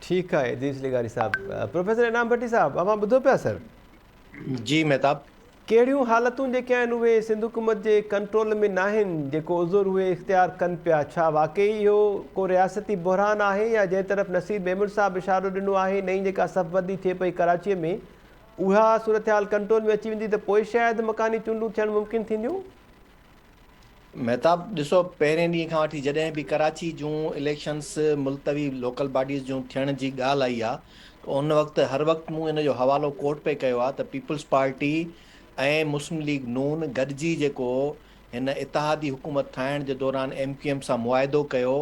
S1: ठीकु आहे इदरीस लिगारी साहब. प्रोफेसर इनाम भट्टी साहब, अवां ॿुधो पिया सर?
S4: जी मेहताब.
S1: कहिड़ियूं हालतूं जेके आहिनि उहे सिंध हुकूमत जे कंट्रोल में न आहिनि, जेको उज़ुर उहे इख़्तियार कनि पिया? छा वाक़ई इहो को रियासती बहरान आहे या जंहिं तरफ़ नसीर मेमन साहब इशारो ॾिनो आहे, नई जेका सफ़बंदी थिए पई कराचीअ में, उहा सूरत हाल कंट्रोल में अची वेंदी त पोइ शायदि मकानी चूंडूं थियणु मुमकिन थींदियूं?
S4: मेहताब ॾिसो, पहिरें ॾींहं खां वठी जॾहिं बि कराची जूं इलेक्शन्स मुल्तवी लोकल बॉडीज़ जूं थियण जी ॻाल्हि आई आहे उन वक़्तु हर वक़्तु मूं इन जो हवालो कोर्ट पे कयो आहे त पीपल्स पार्टी ऐं मुस्लिम लीग नून गॾिजी जेको हिन इतिहादी हुकूमत ठाहिण जे दौरान MQM सां मुआइदो कयो,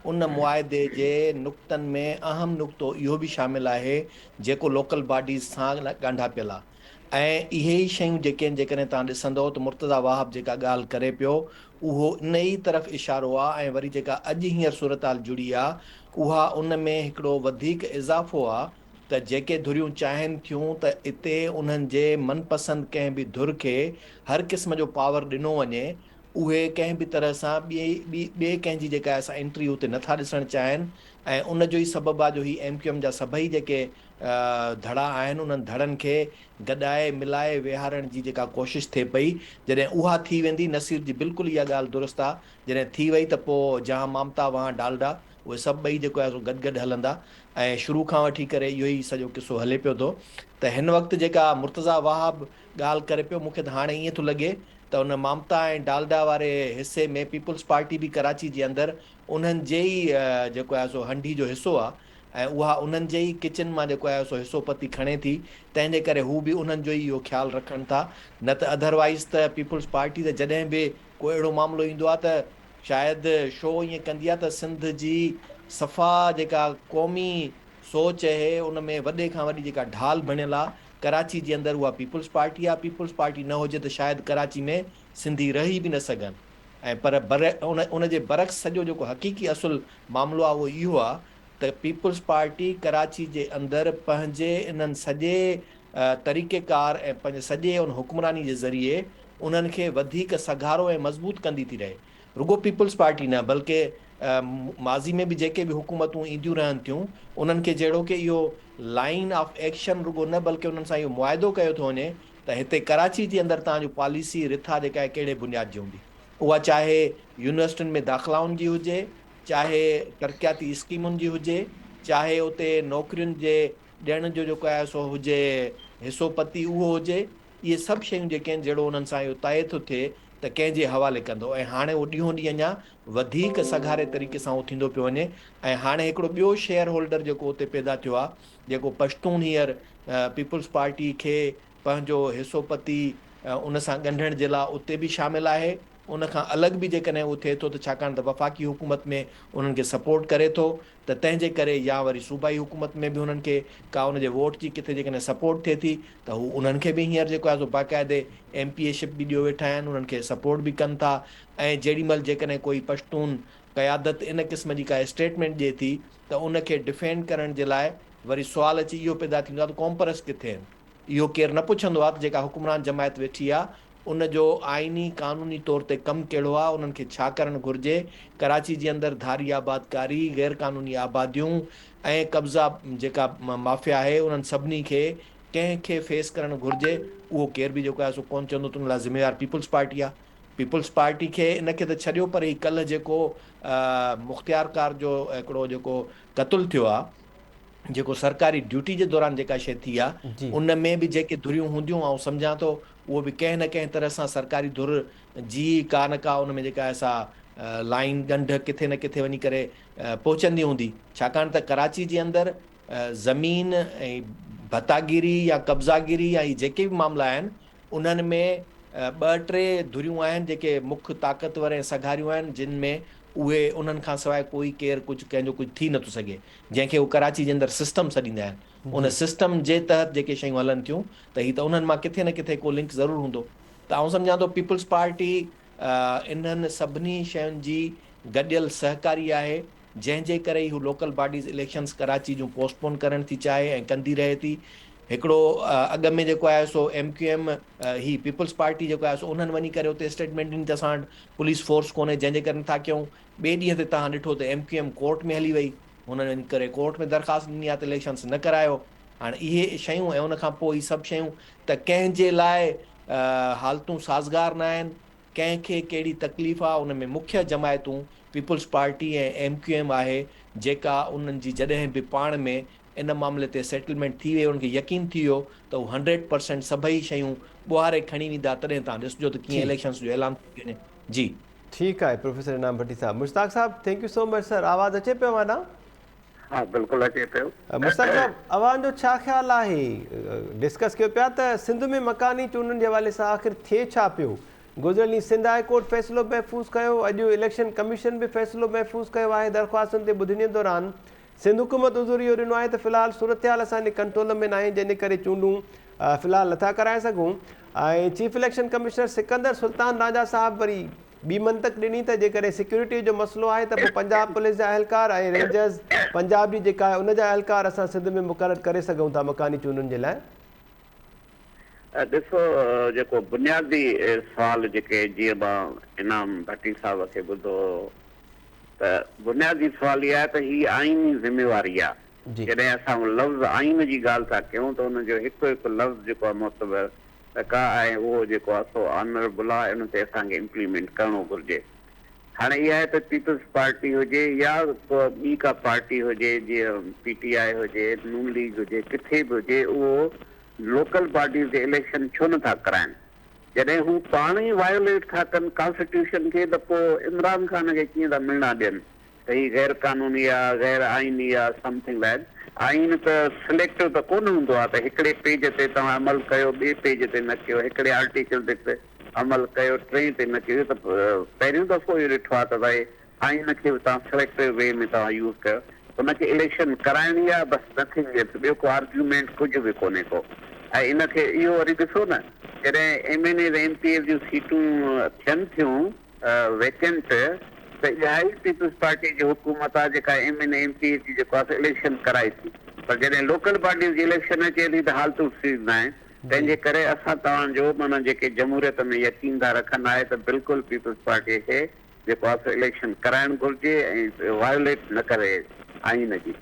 S4: उन मुआइदे जे नुक़्तनि में अहम नुक़्तो इहो बि शामिलु आहे जेको लोकल बॉडीज़ सां ॻंढा पियल आहे। ऐं इहे ई शयूं जेके आहिनि, जेकॾहिं तव्हां ॾिसंदो त मुर्तज़ा वाहब जेका ॻाल्हि करे पियो उहो इन ई तरफ़ इशारो आहे। ऐं वरी जेका अॼु हींअर सूरत हाल जुड़ी आहे उहा उन में हिकिड़ो वधीक इज़ाफ़ो आहे त जेके धुरियूं चाहिनि थियूं त इते उन्हनि जे मनपसंदि कंहिं बि धुर खे हर क़िस्म जो पावर ॾिनो वञे, उहे कंहिं बि तरह सां ॿिए कंहिंजी जेका असां एंट्री उते नथा ॾिसणु चाहिनि। ऐं उन जो ई सबबु आहे जो ही MQM जा सभई जेके धड़ा आहिनि उन्हनि धड़नि खे गॾाए मिलाए विहारण जी जेका कोशिशि थिए पई, जॾहिं उहा थी वेंदी, नसीर जी बिल्कुलु इहा ॻाल्हि दुरुस्त आहे, जॾहिं थी वई त पोइ जहाँ ममता वहाँ डालडा, उहे सभु ॿई जेको आहे सो गॾु गॾु हलंदा। ऐं शुरू खां वठी करे इहो ई सॼो किसो हले पियो थो। त हिन वक़्तु जेका मुर्तज़ा वाहब ॻाल्हि करे पियो, मूंखे त हाणे ईअं थो लॻे त उन ममता ऐं डालडा वारे हिसे में पीपल्स पार्टी बि कराची जे अंदरि उन्हनि जे ई जेको आहे सो हंडी जो हिसो आहे ऐं उहा उन्हनि जे ई किचन मां जेको आहे सो हिसो पती खणे थी। तंहिंजे करे हू बि उन्हनि जो ई इहो ख़्यालु रखनि था। न त अदरवाइज़ त पीपल्स पार्टी त जॾहिं बि को अहिड़ो मामिलो ईंदो आहे त शायदि शो ईअं कंदी आहे त सिंध जी सफ़ा जेका क़ौमी सोच आहे उन में वॾे खां वॾी जेका ढाल बणियल आहे कराची जे अंदरि उहा पीपल्स पार्टी आहे। पीपल्स पार्टी न हुजे त शायदि कराची में सिंधी रही बि न सघनि। ऐं पर उन जे बरक्स सॼो जेको हक़ीक़ी असुलु मामिलो आहे उहो इहो आहे त पीपल्स पार्टी कराची जे अंदरि पंहिंजे इन्हनि सॼे तरीक़ेकार ऐं पंहिंजे सॼे उन हुक्मरानी जे ज़रिए उन्हनि खे वधीक सघारो ऐं मज़बूत कंदी थी रहे। रुगो पीपल्स पार्टी न बल्कि माज़ी में बि जेके बि हुकूमतूं ईंदियूं रहनि थियूं उन्हनि खे जहिड़ो कि इहो लाइन ऑफ एक्शन रुगो न बल्कि उन्हनि सां इहो मुआइदो कयो थो वञे त हिते कराची जे अंदरि तव्हांजो पॉलिसी रिथा जेका आहे कहिड़े बुनियाद जी हूंदी, उहा चाहे यूनिवर्सिटियुनि में दाख़िलाउनि जी हुजे, चाहे तरक़ियाती स्कीमुनि जी हुजे, चाहे उते नौकरियुनि जे ॾियण जो जेको आहे सो हुजे हिसो पती उहो हुजे, इहे सभु शयूं जेके आहिनि जहिड़ो उन्हनि सां इहो तइ थो थिए त कंहिंजे हवाले कंदो। ऐं हाणे उहो ॾींहों ॾींहुं अञा वधीक सघारे तरीक़े सां उहो थींदो पियो वञे। ऐं हाणे हिकिड़ो ॿियो शेयर होल्डर जेको उते पैदा थियो आहे, जेको पश्तून हींअर पीपल्स पार्टी खे पंहिंजो हिसो पती उन सां ॻंढण जे लाइ उते बि शामिलु आहे। उन खां अलॻि बि जेकॾहिं उहो थिए थो त छाकाणि त वफ़ाक़ी हुकूमत में उन्हनि खे सपोर्ट करे थो त तंहिंजे करे या वरी सूबाई हुकूमत में बि उन्हनि खे का उनजे वोट जी किथे जेकॾहिं सपोर्ट थिए थी त हू उन्हनि खे बि हींअर जेको आहे सो बाक़ाइदे MPA-शिप बि ॾियो वेठा आहिनि, उन्हनि खे सपोर्ट बि कनि था। ऐं जेॾीमहिल जेकॾहिं कोई पश्तून क़यादत इन क़िस्म जी का स्टेटमेंट ॾिए थी त उनखे डिफेंड करण जे लाइ वरी सुवाल अची इहो पैदा थींदो आहे त कॉम्परस किथे आहिनि। इहो केरु न पुछंदो आहे त जेका हुकुमरान जमायत वेठी आहे उन जो आइनी क़ानूनी तौर ते कमु कहिड़ो आहे, उन्हनि खे छा करणु घुरिजे। कराची जे अंदरि धारी आबादकारी, गैर क़ानूनी आबादियूं ऐं कब्ज़ा जेका माफ़िया आहे उन्हनि सभिनी खे कंहिंखे फेस करणु घुरिजे, उहो केर बि जेको आहे सो कोन चवंदो त उन लाइ ज़िम्मेवार पीपल्स पार्टी आहे। पीपल्स पार्टी खे इनखे त छॾियो पर ही कल्ह जेको मुख़्तियार कार जो हिकिड़ो जेको क़तलु थियो आहे, जेको सरकारी ड्यूटी जे दौरान जेका शइ थी आहे उन में बि जेके धुरियूं हूंदियूं ऐं सम्झां थो उहो बि कंहिं न कंहिं तरह सां सरकारी धुर जी का न का उन में जेका असां लाइन ॻंढ किथे न किथे वञी करे पहुचंदी हूंदी। छाकाणि त कराची जे अंदरि ज़मीन ऐं भतागिरी या कब्ज़ागिरी या जेके बि मामला आहिनि उन्हनि में ॿ टे धुरियूं आहिनि जेके मुख्य ताक़तवर ऐं सघारियूं आहिनि जिन में उहे उन्हनि खां सवाइ कोई केरु कुझु कंहिंजो कुझु थी नथो सघे, जंहिंखे उहे कराची जे अंदरि सिस्टम सॾींदा आहिनि। उन सिस्टम जे तहत जेके शयूं हलनि थियूं त ही त उन्हनि मां किथे न किथे को लिंक ज़रूरु हूंदो। त आउं सम्झां थो पीपल्स पार्टी इन्हनि सभिनी शयुनि जी गॾियल सहकारी आहे, जंहिंजे करे ई हू लोकल बॉडीज़ इलेक्शन्स कराची जूं पोस्टपोन करणु थी चाहे ऐं कंदी रहे थी। हिकिड़ो अॻ में जेको आहे सो MQM ही पीपल्स पार्टी जेको आहे सो उन्हनि वञी करे उते स्टेटमेंट ॾिनी त असां वटि पुलिस फोर्स कोन्हे, जंहिंजे करे नथा कयूं। ॿिए ॾींहं ते तव्हां ॾिठो त MQM कोर्ट में हली वई, हुननि वञी करे कोर्ट में दरख़्वास्त ॾिनी आहे त इलेक्शन्स न करायो। हाणे इहे शयूं ऐं उनखां पोइ ही सभु शयूं त कंहिंजे लाइ हालतूं साज़गार न आहिनि, कंहिंखे कहिड़ी तकलीफ़ आहे। उन में मुख्य जमायतूं पीपल्स पार्टी ऐं MQM आहे जेका उन्हनि जी जॾहिं बि पाण में इन मामले ते सेटलमेंट थी वई, उनखे यकीन थी वियो त हू 100% सभई शयूं ॿुहारे खणी वेंदा, तॾहिं तव्हां ॾिसजो त कीअं इलेक्शन्स जो ऐलान थी वञे। जी
S1: ठीकु आहे professor Inam Bhatti sahib. Mushtaq sahib thank you so much sir. आवाज़ अचे पियो माना?
S7: हाँ बिल्कुलु अचे पियो।
S1: मुश्ताक साहब, अवाम जो छा ख़्यालु आहे? डिस्कस कयो पिया त सिंध में मकानी चूंडनि जे हवाले सां आख़िर थिए छा पियो? गुज़िरियल ॾींहुं सिंध हाई कोर्ट फ़ैसिलो महफ़ूज़ कयो, अॼु इलेक्शन कमीशन बि फ़ैसिलो महफ़ूज़ कयो आहे। दरख़्वास्तुनि ते ॿुधणी दौरान सिंध हुकूमत उज़ूर इहो ॾिनो आहे त फ़िलहाल सूरत हाल असांजे कंट्रोल में न आहे, जंहिंजे करे चूंडूं फ़िलहाल नथा कराए सघूं। ऐं chief election commissioner Sikandar Sultan Raja साहब वरी ॿी मंतक ॾिनी त जेकॾहिं सिक्योरिटी जो मसइलो आहे त पोइ पंजाब पुलिस जा अहलकार ऐं रेंजर्स पंजाब जी जेका आहे उन जा अहलकार असां सिंध में मुक़ररु करे सघूं था मकानी चूंडुनि जे लाइ।
S7: ॾिसो जेको बुनियादी सवाल जेके जीअं मां इनाम भट्टी साहब खे ॿुधो त बुनियादी सवाल इहा आहे त हीअ आइनी ज़िम्मेवारी आहे। जॾहिं असां लफ़्ज़ आइन जी ॻाल्हि था कयूं त हुनजो हिकु हिकु लफ़्ज़ जेको आहे मोतबर का आहे उहो जेको आहे सो ऑनरेबल आहे, इन ते असांखे इम्प्लीमेंट करिणो घुरिजे। हाणे इहा आहे त पीपल्स पार्टी हुजे या ॿी का पार्टी हुजे, जीअं PTI हुजे, नून लीग हुजे, किथे बि हुजे, उहो लोकल पार्टीज़ जे इलेक्शन छो नथा कराइनि? जॾहिं हू पाण ई वायोलेट था कनि कॉन्स्टिट्यूशन खे, त पोइ इमरान ख़ान खे कीअं था मिलना ॾियनि त हीअ गैर क़ानूनी आहे, गैर आइनी आहे, समथिंग लाइक। आइन त सिलेक्टिव त कोन हूंदो आहे त हिकिड़े पेज ते तव्हां अमल कयो, ॿिए पेज ते न कयो, हिकिड़े आर्टिकल ते अमल कयो, टे ते न कयो। त पहिरियों दफ़ो इहो ॾिठो आहे त भई आइन खे बि तव्हां सिलेक्टिव वे में तव्हां यूज़ कयो। हुनखे इलेक्शन कराइणी आहे, बसि नथिंग एल्स, ॿियो को आर्ग्यूमेंट कुझु बि कोन्हे को। ऐं इनखे इहो वरी ॾिसो न, जॾहिं MNA MPA जूं सीटूं थियनि थियूं वेकेंट, त इहा ई पीपल्स पार्टी जी हुकूमत आहे जेका MNA MPA जी जेको आहे इलेक्शन कराए थी। पर जॾहिं लोकल पार्टीज़ जी इलेक्शन अचे थी त हालतूं ठीक न आहे। तंहिंजे करे असां तव्हांजो माना जेके जमहूरियत में यकीन था रखनि आहे त बिल्कुलु पीपल्स पार्टीअ खे जेको आहे सो इलेक्शन कराइणु घुरिजे ऐं वायोलेट न करे आइन जी।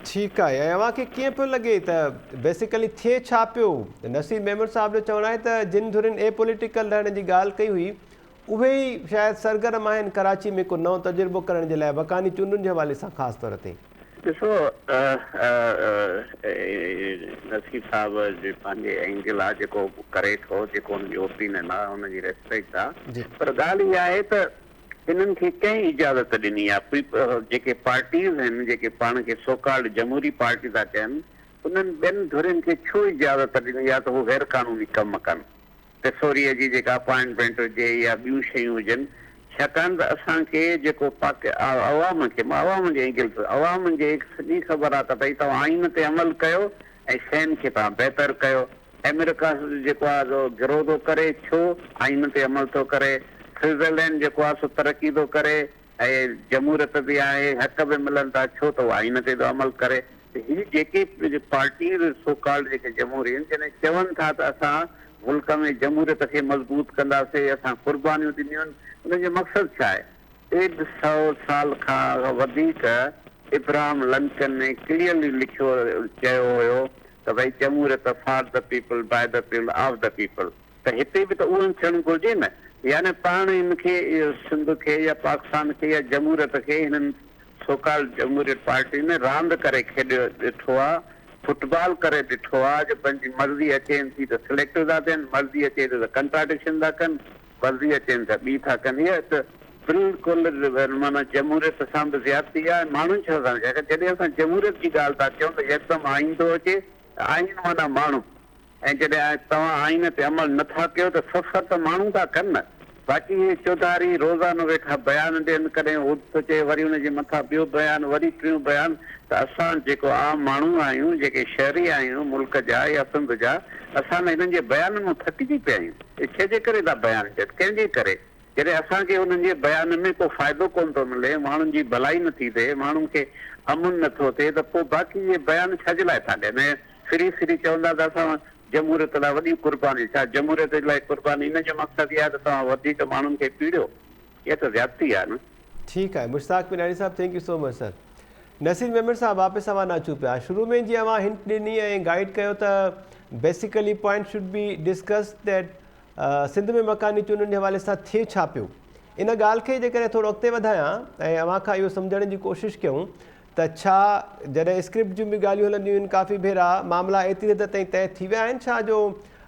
S1: ठीकु आहे। ऐं अव्हांखे कीअं पियो लॻे त बेसिकली थिए छा पियो? नसीर मेमन साहब जो चवणु आहे त जिन धुरियुनि एपॉलिटिकल रहण जी ॻाल्हि कई हुई उहे ई शायदि सरगर्म आहिनि कराची में को नओं तजुर्बो करण जे लाइ मकानी चूंडुनि जे हवाले सां ख़ासि तौर ते।
S7: ॾिसो नसीर साहब जे पंहिंजे एंगल आहे जेको करे थो, जेको हुनजी ओपिनियन आहे, हुनजी रेस्पेक्ट आहे। पर ॻाल्हि इहा आहे त हिननि खे कंहिं इजाज़त ॾिनी आहे? जेके पार्टीज़ आहिनि, जेके पाण खे सोकाल्ड जमहूरी पार्टी था चवनि, उन्हनि ॿियनि धुरियुनि खे छो इजाज़त ॾिनी आहे त हू गैर क़ानूनी कमु कनि? टेसोरीअ जी जेका अपॉइंटमेंट हुजे या ॿियूं शयूं हुजनि, छाकाणि त असांखे जेको अवाम खे, मां अवाम जे एंगल ते, अवाम जे सॼी ख़बर आहे त भई तव्हां आइन ते अमल कयो ऐं शयुनि खे तव्हां बहितर कयो। अमेरिका जेको आहे गिरो थो करे, छो आइन ते अमल थो करे? स्विट्ज़रलैंड जेको आहे सो तरक़ी थो करे ऐं जमहूरियत बि आहे, हक़ बि मिलनि था, छो त उहो आइन ते थो अमल करे? हीअ जेके पार्टीज़ सोकाल्ड जेके जमहूरी आहिनि, जॾहिं चवनि था त असां मुल्क में जमहूरियत खे मज़बूत कंदासीं, असां कुर्बानियूं ॾिनियूं आहिनि, उनजो मक़सदु छा आहे? 100 साल खां वधीक इब्राहिम लिंकन ने क्लियरली लिखियो चयो हुयो त भई जमहूरियत for the people, by the people, of the people. त हिते बि त उहो थियणु घुरिजे न। यानी पाण हिनखे सिंध खे या पाकिस्तान खे या जमहूरियत खे हिननि सोकाल जमहूरियत पार्टी ने रांदि करे खेॾियो ॾिठो आहे, फुटबॉल करे ॾिठो आहे जो पंहिंजी मर्ज़ी अचेनि थी त सिलेक्ट था थियनि, मर्ज़ी अचे थी त कंट्राडिक्शन था कनि, मर्ज़ी अचेनि त ॿी था कनि। इहा त बिल्कुलु माना जमहूरियत सां बि ज़्यादती आहे। माण्हुनि छा था चवनि? जॾहिं असां जमहूरियत जी ॻाल्हि था कयूं त यकदमि आइन थो अचे, आइन माना माण्हू। ऐं जॾहिं तव्हां आइन ते अमल नथा कयो त सफ़र त माण्हू था कनि न। बाक़ी इहे चौधारी रोज़ानो वेठा बयान ॾियनि, कॾहिं हू थो चए, वरी हुनजे मथां ॿियो बयानु, वरी टियों बयानु। त असां जेको आम माण्हू आहियूं, जेके शहरी आहियूं मुल्क जा या सिंध जा, असां हिननि जे बयाननि मां थकिजी पिया आहियूं। छेजे करे था बयान ॾियनि? कंहिंजे करे? जॾहिं असांखे हुननि जे बयान में को फ़ाइदो कोन थो मिले, माण्हुनि जी भलाई नथी थिए, माण्हुनि खे अमुन नथो थिए, त पोइ बाक़ी इहे बयान छाजे लाइ था ॾियनि? फिरी फिरी चवंदा त असां जमहूरियत लाइ वॾी कुर्बानी। छा जमहूरियत लाइ कुर्बानी? इन जो मक़सदु इहा आहे त तव्हां वधीक माण्हुनि खे पीड़ियो। इहा त ज़्यादती आहे न।
S1: ठीकु आहे Mushtaq Binani sahib, thank you so much sir. Naseer Memon sahib, वापसि सवाल अचूं पिया। शुरू में जीअं अवां हिंट ॾिनी ऐं गाइड कयो त basically point should be discuss that Sindh में मकानी चूंडुनि जे हवाले सां थिए छा पियो। इन ॻाल्हि खे जेकॾहिं थोरो अॻिते वधायां ऐं अव्हां खां इहो सम्झण जी कोशिशि कयूं त छा जॾहिं स्क्रिप्ट जूं बि ॻाल्हियूं हलंदियूं आहिनि, काफ़ी भेरा मामला एतिरी हद ताईं तइ थी विया आहिनि छा जो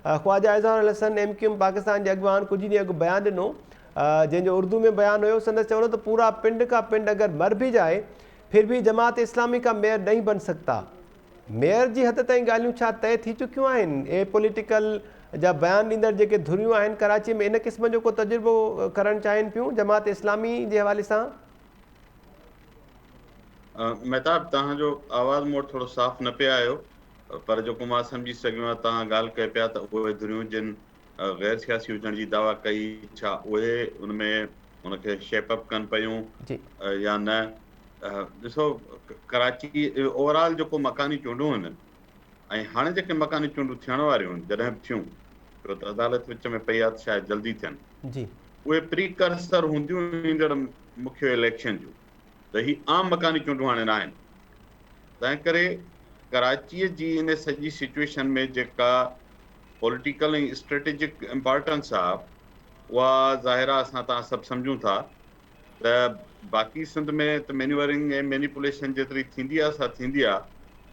S1: ख्वाजा इज़हार हसन MQM पाकिस्तान जे अॻुवान कुझु ॾींहं अॻु बयानु ॾिनो, जंहिंजो उर्दू में बयानु हुयो, संदसि चवणो त पूरा पिंड खां पिंड अगरि मर बि जाए फिर भी जमात इस्लामी का मेयर नहीं बन सकता। मेयर जी हद ताईं ॻाल्हियूं छा तय थी चुकियूं आहिनि? ए पॉलिटिकल जा बयान ॾींदड़ जेके धुरियूं आहिनि कराची में इन क़िस्म जो को तजुर्बो करणु चाहिनि पियूं जमात इस्लामी जे हवाले सां?
S5: महताब तव्हांजो आवाज़ मूं वटि थोरो साफ़ न पिया आयो, पर जेको मां सम्झी सघियो आहे तव्हां ॻाल्हि कयो पिया त उहे धुरियूं जिन गैर सियासी हुजण जी दावा कई, छा उहे उनमें उनखे शेप अप कनि पियूं या न? ॾिसो, कराची ओवरऑल जेको मकानी चूंडूं आहिनि ऐं हाणे जेके मकानी चूंडूं थियण वारियूं आहिनि, जॾहिं बि थियूं, छो त अदालत विच में पई आहे त शायदि जल्दी थियनि, उहे प्रीकर्सर हूंदियूं ईंदड़ मुख्य इलेक्शन जूं, त ही आम मकानी चूंडूं हाणे न आहिनि। तंहिं करे कराचीअ जी इन सॼी सिचुएशन में जेका पॉलिटिकल ऐं स्ट्रेटेजिक इम्पोर्टेंस आहे, उहा ज़ाहिर आहे असां तव्हां सभु सम्झूं था त बाक़ी सिंध में त मैन्यूवरिंग ऐं मैनिपुलेशन जेतिरी थींदी आहे सा थींदी आहे,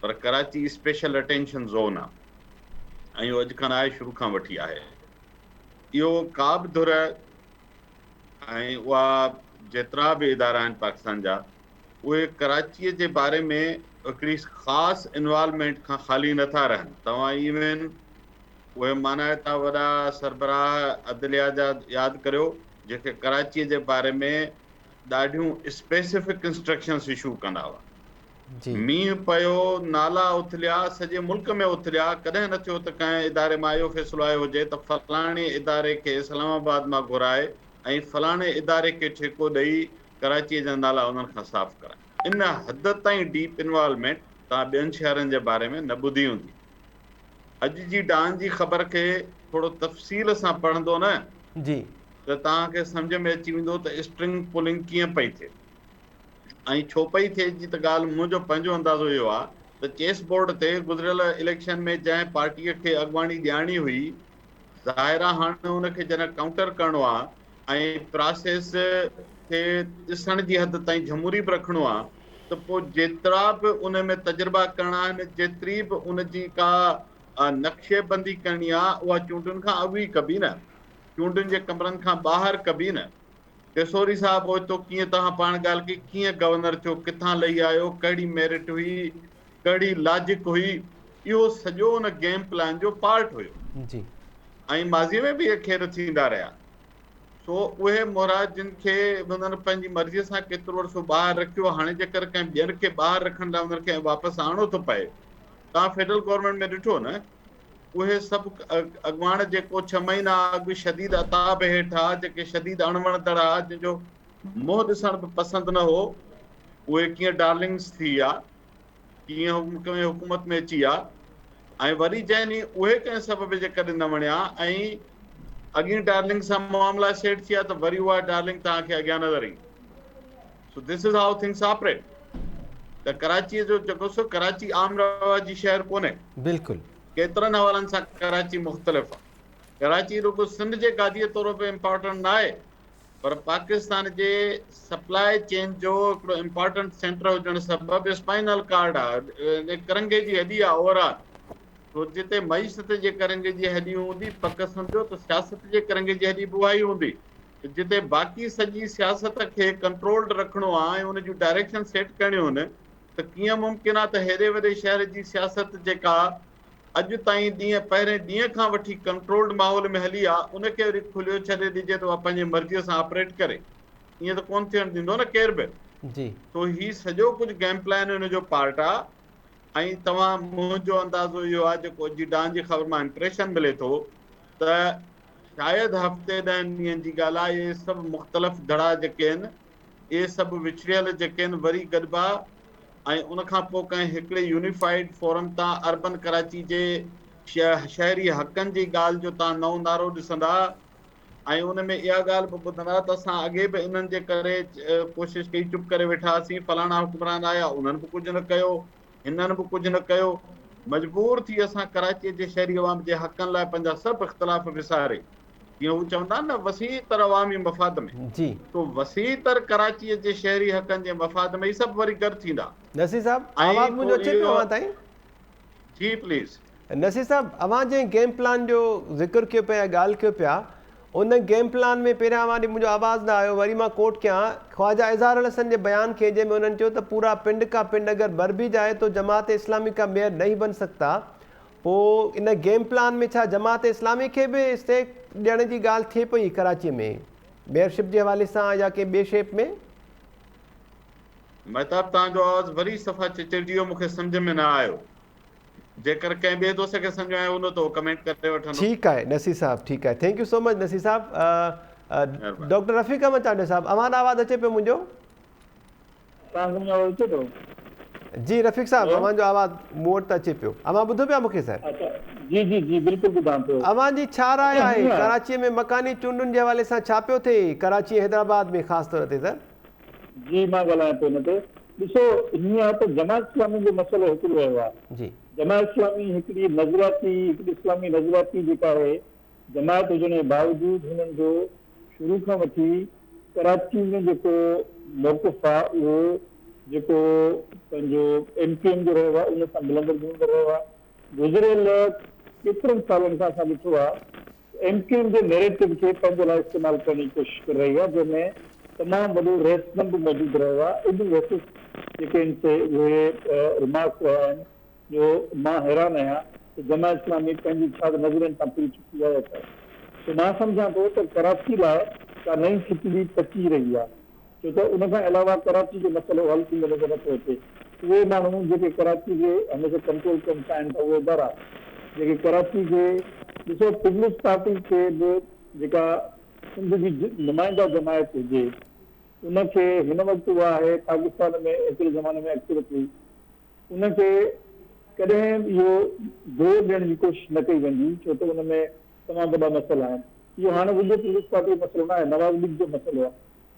S5: पर कराची स्पेशल अटेंशन ज़ोन आहे ऐं अॼु खां आहे, शुरू खां वठी आहे। इहो का बि धुर ऐं उहा जेतिरा बि इदारा आहिनि पाकिस्तान जा, उहे कराचीअ जे बारे में हिकिड़ी ख़ासि इन्वॉल्वमेंट खां ख़ाली नथा रहनि। तव्हां इवन उहे माना था वॾा सरबराह अदलिया जा यादि करियो जेके कराचीअ जे बारे में ॾाढियूं स्पेसिफिक इंस्ट्रक्शन्स इशू कंदा हुआ। मींहुं पियो, नाला उथलिया, सॼे मुल्क में उथलिया, कॾहिं न थियो त कंहिं इदारे मां इहो फ़ैसिलो आयो हुजे त फलाणे इदारे खे इस्लामाबाद मां घुराए ऐं फलाणे इदारे खे ठेको ॾेई कराचीअ जा नाला उन्हनि खां साफ़ कराए। इन हद ताईं डीप इन्वॉल्वमेंट तव्हां ॿियनि शहरनि जे बारे में न ॿुधी हूंदी। अॼु जी डांस जी ख़बर खे थोरो तफ़सील सां पढ़ंदो न त तव्हांखे सम्झ में अची वेंदो त स्ट्रिंग पुलिंग कीअं पई थिए ऐं छो पई थिए जी त ॻाल्हि मुंहिंजो पंहिंजो अंदाज़ो इहो आहे त चेस बोर्ड ते गुज़िरियल इलेक्शन में जंहिं पार्टीअ खे अॻुवाणी ॾियणी हुई, ज़ाहिर आहे हाणे हुनखे जॾहिं काउंटर करिणो आहे ऐं प्रोसेस खे ॾिसण जी हद ताईं जमहूरी बि रखिणो आहे, त पोइ जेतिरा बि उन में तजुर्बा करणा आहिनि, जेतिरी बि उनजी का नक्शेबंदी करणी आहे, उहा चूंडुनि खां अॻु ई कबी न, चूंडुनि जे कमरनि खां ॿाहिरि कबी न। केसोरी साहिबु ओचितो कीअं तव्हां पाण ॻाल्हि कई, कीअं गवर्नर थियो, किथां लही आयो, कहिड़ी मेरिट हुई, कहिड़ी लॉजिक हुई, इहो सॼो उन गेम प्लान जो पार्ट हुयो ऐं माज़ीअ में बि इहे खेर थींदा रहिया। सो उहे मोहराज जिन खे उन्हनि पंहिंजी मर्ज़ीअ सां केतिरो अर्सो ॿाहिरि रखियो, हाणे जेकर कंहिं ॿियनि खे ॿाहिरि रखण लाइ उन्हनि खे वापसि आणो थो पए। तव्हां फेडरल गवर्नमेंट में ॾिठो न, उहे सभु अॻुवाण जेको 6 महीना अॻु शदीद अताब हेठि आहे, जेके शदीद अणवणदड़ आहे, जंहिंजो मुंहुं ॾिसण बि पसंदि न हो, उहे कीअं डार्लिंग्स थी विया, कीअं हुकूमत में अची विया ऐं वरी जंहिं ॾींहुं उहे कंहिं सबब जे करे न वणिया ऐं अॻी डार्लिंग सां मामला सेट थिया त वरी उहा डार्लिंग तव्हांखे अॻियां नज़र ईंदी। So this is how things operate. त कराचीअ जो जेको सो कराची आम रवाजी शहर कोन्हे,
S1: बिल्कुलु
S5: केतिरनि हवालनि सां कराची मुख़्तलिफ़ आहे। कराची रुगो सिंध जे गादीअ तौर ते इम्पोर्टेंट न आहे, पर पाकिस्तान जे सप्लाई चेन जो हिकिड़ो इम्पोर्टेंट सेंटर हुजण सबबु स्पाइनल कार्ड आहे, करंगे जी हॾी आहे ओवरऑल। तो जिते मईशत जे करंगे जी हॾी हूंदी, पक सम्झो त सियासत जे करंगे जी हॾी बि उहा ई हूंदी। जिते बाक़ी सॼी सियासत खे कंट्रोल्ड रखिणो आहे ऐं उन जूं डायरेक्शन सेट करणियूं आहिनि, त कीअं मुमकिन आहे त हेॾे वॾे शहर जी सियासत जेका अॼु ताईं पहिरें ॾींहं खां वठी कंट्रोल्ड माहौल में हली आहे, उनखे वरी खुलियो छॾे ॾिजे त उहा पंहिंजे मर्ज़ीअ सां ऑपरेट करे, ईअं त कोन थियणु ॾींदो न केर बि। तो ही सॼो कुझु गेम प्लान हुन जो पार्ट आहे। ऐं तव्हां, मुंहिंजो अंदाज़ो इहो आहे, जेको अॼु डांस जी ख़बर मां इंप्रेशन मिले थो त शायदि हफ़्ते 10 ॾींहंनि जी ॻाल्हि आहे, इहे सभु मुख़्तलिफ़ धड़ा जेके आहिनि, इहे सभु विछड़ियल जेके आहिनि वरी गॾिबा ऐं उनखां पोइ कंहिं हिकिड़े यूनिफाइड फोरम तां अर्बन कराची जे शहरी हक़नि जी ॻाल्हि जो तव्हां नओं नारो ॾिसंदा ऐं उन में इहा ॻाल्हि बि ॿुधंदा त असां अॻे बि इन्हनि जे करे कोशिशि कई, चुप करे वेठा हुआसीं, फलाणा हुक्मरान आया, उन्हनि बि कुझु न कयो, हिननि बि कुझु न कयो। मजबूर थी असां कराचीअ जे शहरी अवाम जे हक़नि लाइ पंहिंजा सभु इख़्तिलाफ़ विसारे, जीअं हू चवंदा आहिनि न, वसीतर अवामी मफ़ाद में, तो वसीतर कराचीअ जे शहरी हक़नि जे मफ़ाद में ई सभु वरी गॾु थींदा।
S1: नसीर साहब, आवाज़ मुंहिंजो अचे पियो अवां ताईं?
S5: जी प्लीज़।
S1: नसीर साहब, अवां जे गेम प्लान जो ज़िक्र कयो पिया, ॻाल्हि कयो पिया, उन गेम प्लान में पहिरियां वारी मुंहिंजो आवाज़ न आयो, वरी मां कोट कयां ख्वाजा इज़हारुल हसन जे बयान खे, जंहिंमें उन्हनि चयो त पूरा पिंड का पिंड अगर भर भी जाए तो जमात इस्लामी का मेयर नहीं बन सकता। पोइ इन गेम प्लान में छा जमात इस्लामी खे बि स्टेक ॾियण जी ॻाल्हि थिए पई कराची में मेयरशिप जे हवाले सां या कंहिं ॿिए शेप में?
S5: महताब तव्हांजो आवाज़ वरी सफ़ा चिचिड़जी वियो, मूंखे सम्झ में न आयो। जेकर कंहिं ॿिए दोस्त खे सम्झ में आयो हूंदो त उहो कमेंट करे वठंदो।
S1: ठीकु आहे नसीर साहब, ठीकु आहे, thank you so much Naseer sahib. Doctor Rafiq Ahmed Chandio sahib, अवां आवाज़ अचे पियो मुंहिंजो? जी रफ़ीक साहब, अवां जो आवाज़ मूं वटि त अचे पियो, अवां ॿुधो पिया मूंखे सर?
S3: जी जी जी बिल्कुलु ॿुधां पियो।
S1: अवां जी छा राय आहे कराची में मकानी चूंडुनि जे हवाले सां, छा पियो थिए कराची हैदराबाद में ख़ासि तौर ते सर?
S3: जी मां ॻाल्हायां पियो हिन ते। ॾिसो हीअं आहे त जमात इस्लामी जो मसइलो हिकिड़ो रहियो आहे।
S1: जी
S3: जमात इस्लामी हिकिड़ी नज़रियाती, हिकिड़ी इस्लामी नज़रियाती जेका आहे जमात हुजण जे बावजूदि हुननि जो शुरू खां वठी कराची में जेको मौक़िफ़ आहे उहो जेको पंहिंजो MQM जो रहियो आहे उन सां मिलंदड़ जुलंदड़ रहियो आहे। गुज़िरियल केतिरनि सालनि खां असां ॾिठो आहे MQM जे नैरेटिव खे पंहिंजे लाइ इस्तेमालु करण जी कोशिशि करे रही आहे, जंहिंमें तमामु वॾो रेसमेंट मौजूदु रहियो आहे। इन वेसिस जेके आहिनि से उहे रिमार्क्स रहिया आहिनि जो मां हैरान आहियां त जमात इस्लामी पंहिंजी छा नज़रनि सां पी चुकी आहे। त मां सम्झां थो त कराची लाइ का नई खिचड़ी पची रही आहे, छो त उन खां अलावा कराची जो मसइलो हल थींदो नज़र नथो अचे। उहे माण्हू जेके कराची जे हमेशह कंट्रोल कनि चाहिनि था उहे बर आहे जेके कराची जे ॾिसो पीपल्स पार्टी खे बि जेका सिंध जी नुमाइंदा जमायत हुजे उनखे हिन वक़्तु उहा आहे पाकिस्तान में हिकिड़े ज़माने में अक्सर थी, उनखे कॾहिं इहो ज़ोर ॾियण जी कोशिशि न कई वेंदी, छो त हुन में तमामु वॾा मसइला आहिनि। इहो हाणे मुंहिंजे पीपल्स पार्टी जो मसइलो न आहे, नवाज़ लीग जो मसइलो आहे।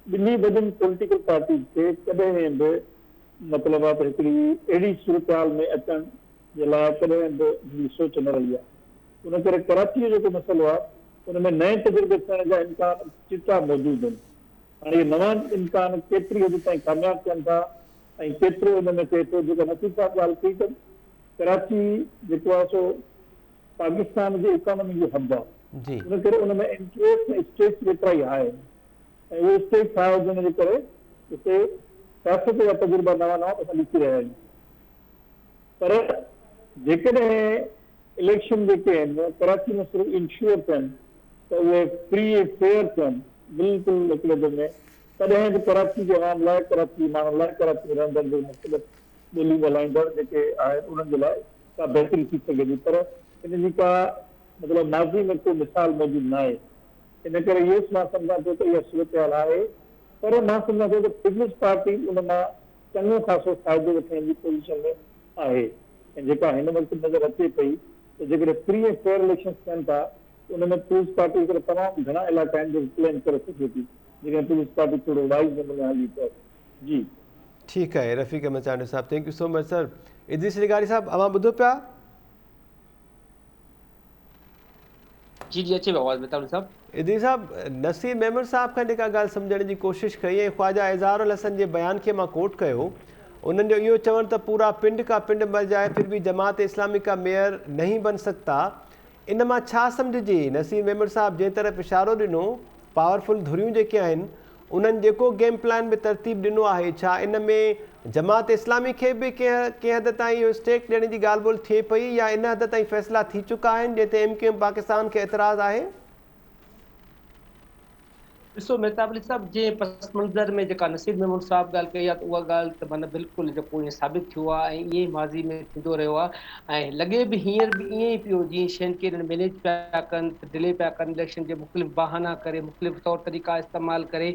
S3: ॿिन्ही वॾनि पॉलिटिकल पार्टीज़ खे कॾहिं बि मतिलबु आहे त हिकिड़ी अहिड़ी सूरत में अचण जे लाइ कॾहिं बि सोच न रही आहे। उन करे कराची जो जेको मसइलो आहे उन में नए तजुर्बे थियण जा इम्कान चिटा मौजूदु आहिनि। हाणे इहे नवां इम्कान केतिरी हद ताईं कामयाबु थियनि था ऐं केतिरो हिन में थिए थो, जेको नसीब साहब ॻाल्हि कई त कराची जेको आहे सो पाकिस्तान जी इकोनॉमी जो हब आहे, उन करे उन में इंट्रेस्ट ऐं स्टेट जेतिरा ई आहे ऐं उहे स्टेट ठाहे हुजण जे करे हिते सियासत जा तजुर्बा नवां नवां असां ॾिसी रहिया आहियूं। पर जेकॾहिं इलेक्शन जेके आहिनि कराची में सिर्फ़ु इंश्योर थियनि त उहे फ्री ऐं फेयर थियनि बिल्कुलु हिकिड़े में, तॾहिं बि कराची जे आवाम लाइ, कराची माण्हुनि लाइ, कराची रहंदड़ जो मुख़्तलिफ़ ॿोली ॻाल्हाईंदड़ जेके आहिनि उन्हनि जे लाइ का बहितरी थी सघे थी, पर इन जी का मतिलबु माज़ी में को मिसाल मौजूदु न आहे। इन करे इहो मां सम्झां थो त इहा सूरत हाल आहे, पर मां सम्झां थो त पीपल्स पार्टी उन मां चङो ख़ासो फ़ाइदो वठण जी पोज़ीशन में आहे ऐं जेका हिन वक़्तु नज़र अचे पई त जेकॾहिं फ्री ऐं फेयर इलेक्शन थियनि था उन में पीपल्स पार्टी हिकिड़ा तमामु घणा इलाइक़ा आहिनि जो क्लेम करे सघे थी, जेकॾहिं पीपल्स पार्टी थोरो वाइज़ नमूने हली त। जी
S1: ठीकु आहे Rafiq Ahmed Chandio sahib, thank you so much sir. Idrees लिगारी साहब, अवां ॿुधो पिया?
S6: जी जी अचे आवाज़ बताओ साहब।
S1: इद्रीस साहब, नसीर मेमन साहब खां जेका ॻाल्हि सम्झण जी कोशिशि कई ऐं ख्वाजा इज़हारुल हसन जे बयान खे मां कोट कयो, उन्हनि जो इहो चवणु त पूरा पिंड का पिंड मर जाए फिर भी जमात इस्लामी का मेयर नहीं बन सकता, इन मां छा सम्झिजे? नसीर मेमन साहब जंहिं तरफ़ इशारो ॾिनो, पावरफुल धुरियूं जेके आहिनि उन्हनि जेको गेम प्लान में तरतीब ॾिनो आहे, छा इन में जमात इस्लामी खे बि कंहिं हद ताईं इहो स्टेक ॾियण जी ॻाल्हि ॿोल थिए पई या इन हद ताईं फ़ैसिला थी चुका आहिनि जंहिं ते MQM पाकिस्तान खे एतिराज़ आहे?
S6: ॾिसो मेहताब अली साहब, जे पस मंज़र में जेका नसीर मेमून साहब ॻाल्हि कई आहे त उहा ॻाल्हि त माना बिल्कुलु जेको ईअं साबित थियो आहे ऐं ईअं ई माज़ी में थींदो रहियो आहे ऐं लॻे बि हींअर बि ईअं ई पियो जीअं शयुनि खे मैनेज पिया कनि, डिले पिया कनि, इलेक्शन जे मुख़्तलिफ़ बहाना करे, मुख़्तलिफ़ तौर तरीक़ा इस्तेमालु करे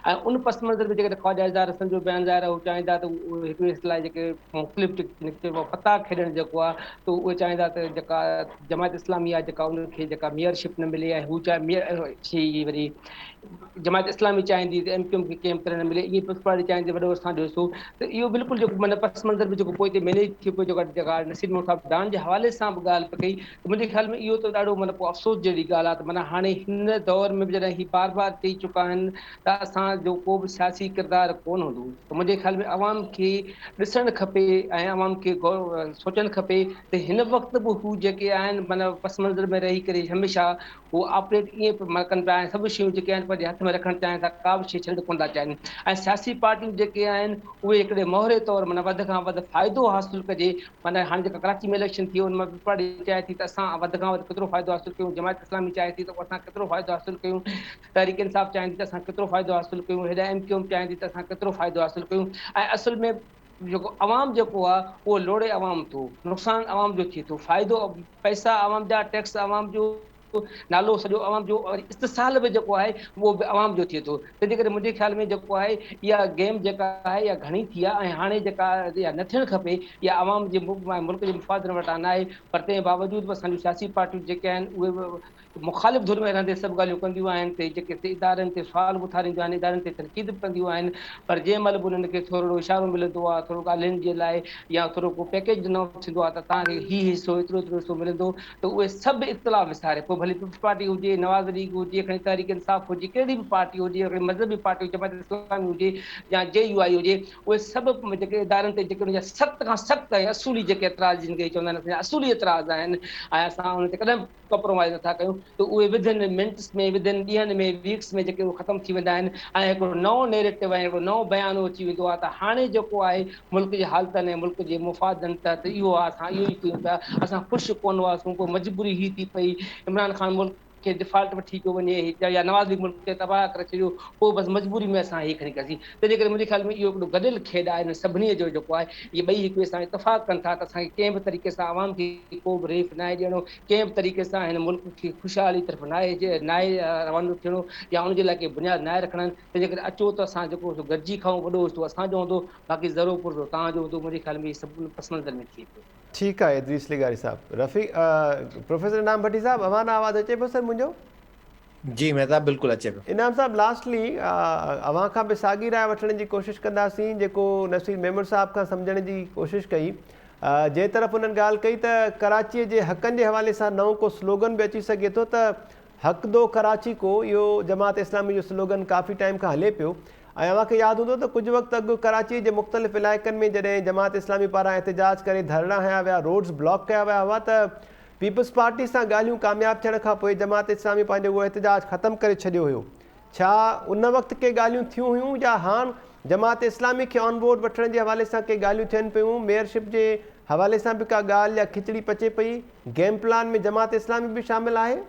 S6: ऐं उन पस मंज़र में जेकॾहिं ख्वाजा इज़हारुल हसन जो बयानु ज़ाहिर आहे, उहे चाहींदा त उहे हिकिड़े लाइ जेके मुख़्तलिफ़ पता खेॾण जेको आहे त उहे चाहींदा त जेका जमात इस्लामी आहे जेका उनखे जेका मेयरशिप न मिले ऐं हू चाहे मेयर वरी जमात इस्लामी चाहींदी त MQM खे कैम्प करणु मिले, ईअं पीपल्स पार्टी चाहींदी वॾो असां ॾिसो त इहो बिल्कुलु जेको माना पस मंज़र में जेको पोइ हिते मैनेज थियो पियो, जेका नसीर मेमून साहब डान जे हवाले सां बि ॻाल्हि पई कई, त मुंहिंजे ख़्याल में इहो त ॾाढो माना पोइ अफ़सोस जहिड़ी ॻाल्हि आहे त माना हाणे हिन दौर में बि जॾहिं ही बार बार चई चुका आहिनि त असांजो को बि सियासी किरदारु कोन हूंदो, त मुंहिंजे ख़्याल में अवाम खे ॾिसणु खपे ऐं अवाम खे सोचणु खपे त हिन वक़्तु बि हू जेके आहिनि माना पस मंज़र में रही करे हमेशह उहो ऑपरेट ईअं कनि पिया आहिनि, सभु शयूं जेके आहिनि पंहिंजे हथ में रखणु चाहिनि था, का बि शइ छॾणु कोन था चाहिनि। ऐं सियासी पार्टियूं जेके आहिनि उहे हिकिड़े मोहरे तौरु माना वधि खां वधि फ़ाइदो हासिलु कजे। माना हाणे जेका कराची में इलेक्शन थियो उन में पार्टी चाहे थी त असां वधि खां वधि केतिरो फ़ाइदो हासिलु कयूं, जमायत इस्लामी चाहे थी त असां केतिरो फ़ाइदो हासिलु कयूं, तहरीक इंसाफ़ चाहिनि थी त असां केतिरो फ़ाइदो हासिलु कयूं, हेॾा MQM चाहिनि थी त असां केतिरो फ़ाइदो हासिलु कयूं। ऐं असुल में जेको अवाम जेको आहे उहो लोड़े अवाम थो, नुक़सानु अवाम जो थिए थो, फ़ाइदो पैसा अवाम जा, टैक्स अवाम जो, नालो सॼो अवाम जो, और इस्तिसाल बि जेको आहे उहो बि अवाम जो थिए थो। तंहिंजे करे मुंहिंजे ख़्याल में जेको आहे इहा गेम जेका आहे इहा घणी थी आहे ऐं हाणे जेका इहा न थियणु खपे, इहा अवाम जे मुल्क जे मुफ़ादनि वटां न आहे। पर तंहिं बावजूदि बि असांजूं सियासी पार्टियूं जेके आहिनि उहे बि मुख़ालिफ़ धुन में रहंदे सभु ॻाल्हियूं कंदियूं आहिनि, ते जेके इदारनि ते सुवाल बि उथारींदियूं आहिनि, इदारनि ते तनक़ीद बि कंदियूं आहिनि। पर जंहिं महिल बि उन्हनि खे थोरो इशारो मिलंदो आहे, थोरो ॻाल्हियुनि जे लाइ या थोरो को पैकेज ॾिनो थींदो आहे त तव्हांखे हीउ हिसो एतिरो एतिरो हिसो मिलंदो, त उहे सभु इख़्तिलाफ़ विसारे, पोइ भली पीपल्स पार्टी हुजे, नवाज़ लीग हुजे, खणी तहरीक इंसाफ़ हुजे, कहिड़ी बि पार्टी हुजे, मज़हबी पार्टी हुजे, जमायत इस्लामी हुजे या JUI हुजे, उहे सभु जेके इदारनि ते जेके उनजा सख़्त खां सख़्त ऐं असुली जेके एतिराज़ जिनखे चवंदा आहिनि असुली एतिराज़ आहिनि ऐं असां उन ते कॾहिं कॉम्प्रोमाइज़ नथा कयूं, त उहे विदिन मिंट्स में, विदिन ॾींहंनि में, वीक्स में जेके उहे ख़तमु थी वेंदा आहिनि ऐं हिकिड़ो नओं नैरेटिव ऐं हिकिड़ो नओं बयानो अची वेंदो आहे त हाणे जेको आहे मुल्क जे हालतनि ऐं मुल्क जे मुफ़ादनि त इहो आहे, असां इहो ई कयूं पिया, असां ख़ुशि कोन हुआसीं, को मजबूरी ही थी पई, इमरान ख़ान मुल्क खे डिफॉल्ट में थी पियो वञे या नवाज़ लीग मुल्क खे तबाह करे छॾियो, पोइ बसि मजबूरी में असां हीअ खणी कसीं। तंहिंजे करे मुंहिंजे ख़्याल में इहो हिकिड़ो गॾियल खेॾ आहे सभिनी जो जेको आहे, इहे ॿई हिक ॿिए सां इतफ़ाक़ कनि था त असांखे कंहिं बि तरीक़े सां आवाम खे को बि रेफ न आहे ॾियणो, कंहिं बि तरीक़े सां हिन मुल्क खे ख़ुशहाली तरफ़ न आहे रवानो थियणो या उनजे लाइ कंहिं बुनियादु न आहे रखणनि। तंहिंजे करे अचो त असां जेको गॾिजी खाऊं, वॾो हिसो असांजो हूंदो, बाक़ी ज़रो पुर तव्हांजो हूंदो। मुंहिंजे ख़्याल में इहे सभु पस मंज़र में थिए पियो।
S1: ठीकु आहे इदरीस लिगारी साहब। प्रोफेसर इनाम भट्टी साहब, अवाना आवाज़ अचे पियो सर मुंहिंजो?
S4: जी मेहताब बिल्कुलु अचे पियो।
S1: इनाम साहब, लास्टली अवां खां बि साॻी राय वठण जी कोशिशि कंदासीं जेको नसीर मेमूर साहब खां सम्झण जी कोशिशि कई। जंहिं तरफ़ उन्हनि ॻाल्हि कई त कराचीअ जे हक़नि जे हवाले सां नओं को स्लोगन बि अची सघे थो, त हक़ दो कराची को, इहो जमात इस्लामी जो स्लोगन काफ़ी टाइम खां हले पियो। ऐं अव्हांखे यादि हूंदो त कुझु वक़्तु अॻु कराची जे मुख़्तलिफ़ इलाइक़नि में जॾहिं जमात इस्लामी पारां एहतजाज करे धरना हया विया, रोड्स ब्लॉक कया विया हुआ, त पीपल्स पार्टी सां ॻाल्हियूं कामयाबु थियण खां पोइ जमात इस्लामी पंहिंजो उहो एहतजाज ख़तमु करे छॾियो हुयो। छा उन वक़्तु के ॻाल्हियूं थियूं हुयूं या हाणे जमात इस्लामी खे ऑन बोर्ड वठण जे हवाले सां के ॻाल्हियूं थियनि पियूं? मेयरशिप जे हवाले सां बि का ॻाल्हि या खिचड़ी पचे पई? गेम प्लान में जमात इस्लामी बि शामिल आहे?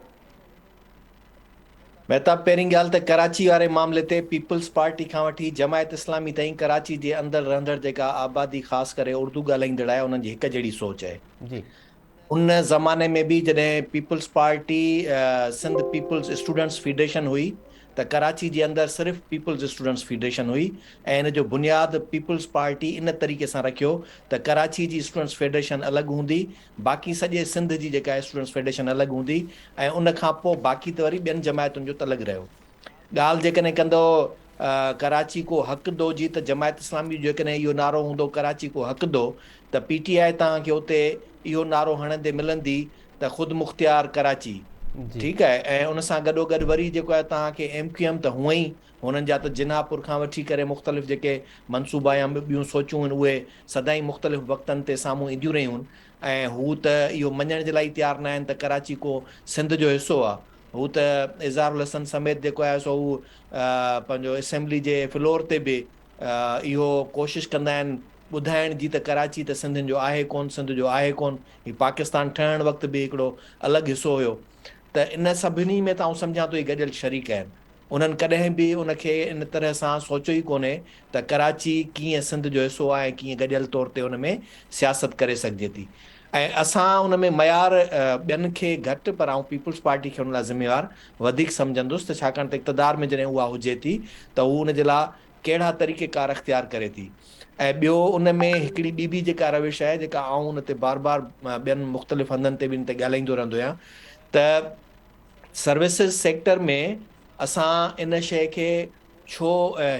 S4: मेहताब, पहिरीं ॻाल्हि त कराची वारे मामले ते पीपल्स पार्टी खां वठी जमायत इस्लामी ताईं कराची जे अंदरि रहंदड़ जेका आबादी ख़ासि करे उर्दू ॻाल्हाईंदड़ आहे, उन्हनि जी हिकु जहिड़ी सोच आहे।
S1: जी,
S4: उन ज़माने में बि जॾहिं peoples party Sindh peoples students federation हुई त कराची जे अंदरि सिर्फ़ु पीपल्स स्टूडेंट्स फेडरेशन हुई ऐं इन जो बुनियादु पीपल्स पार्टी इन तरीक़े सां रखियो त कराची जी स्टूडेंट्स फेडरेशन अलॻि हूंदी, बाक़ी सॼे सिंध जी जेका स्टूडेंट्स फेडरेशन अलॻि हूंदी ऐं उन खां पोइ बाक़ी त वरी ॿियनि जमायतुनि जो त अलॻि रहियो। ॻाल्हि जेकॾहिं कंदो कराची को हक़ दो जी, त जमायत इस्लामी जो जेकॾहिं इहो नारो हूंदो कराची को हक़ दो, त PTI तव्हांखे उते इहो नारो हणंदे मिलंदी त ख़ुदि मुख़्तियार कराची। ठीकु आहे। ऐं उन सां गॾोगॾु वरी जेको आहे तव्हांखे MQM त हुअं ई, हुननि जा त जिनापुर खां वठी करे मुख़्तलिफ़ जेके मनसूबा या ॿियूं सोचूं आहिनि उहे सदाईं मुख़्तलिफ़ वक़्तनि ते साम्हूं ईंदियूं रहियूं आहिनि ऐं हू त इहो मञण जे लाइ तयारु न आहिनि त कराची को सिंध जो हिसो आहे। हू त इज़हारुल हसन समेत जेको आहे सो हू पंहिंजो असेंबली जे फ्लोर ते बि इहो कोशिशि कंदा आहिनि ॿुधाइण जी त कराची त सिंधियुनि जो आहे कोन, सिंध जो आहे कोन, हीउ पाकिस्तान ठहण वक़्तु बि हिकिड़ो अलॻि हिसो हुयो। त इन सभिनी में त आउं सम्झां थो इहे गॾियल शरीक आहिनि। उन्हनि कॾहिं बि उनखे इन तरह सां सोचियो ई कोन्हे त कराची कीअं सिंध जो हिसो आहे, कीअं गॾियल तौर ते उन में सियासत करे सघिजे थी। ऐं असां उन में मयार ॿियनि खे घटि, पर आउं पीपल्स पार्टी खे हुन लाइ ज़िम्मेवार वधीक सम्झंदुसि, त छाकाणि त इक़्तिदार में जॾहिं उहा हुजे थी त हू उनजे लाइ कहिड़ा तरीक़ेकार अख़्तियार करे थी। ऐं ॿियो उन में हिकिड़ी ॿी जेका रविश आहे जेका आउं उन ते बार बार ॿियनि मुख़्तलिफ़ हंधनि ते बि इन ते ॻाल्हाईंदो रहंदो आहियां, त सर्विसिस सेक्टर में असां इन शइ खे छो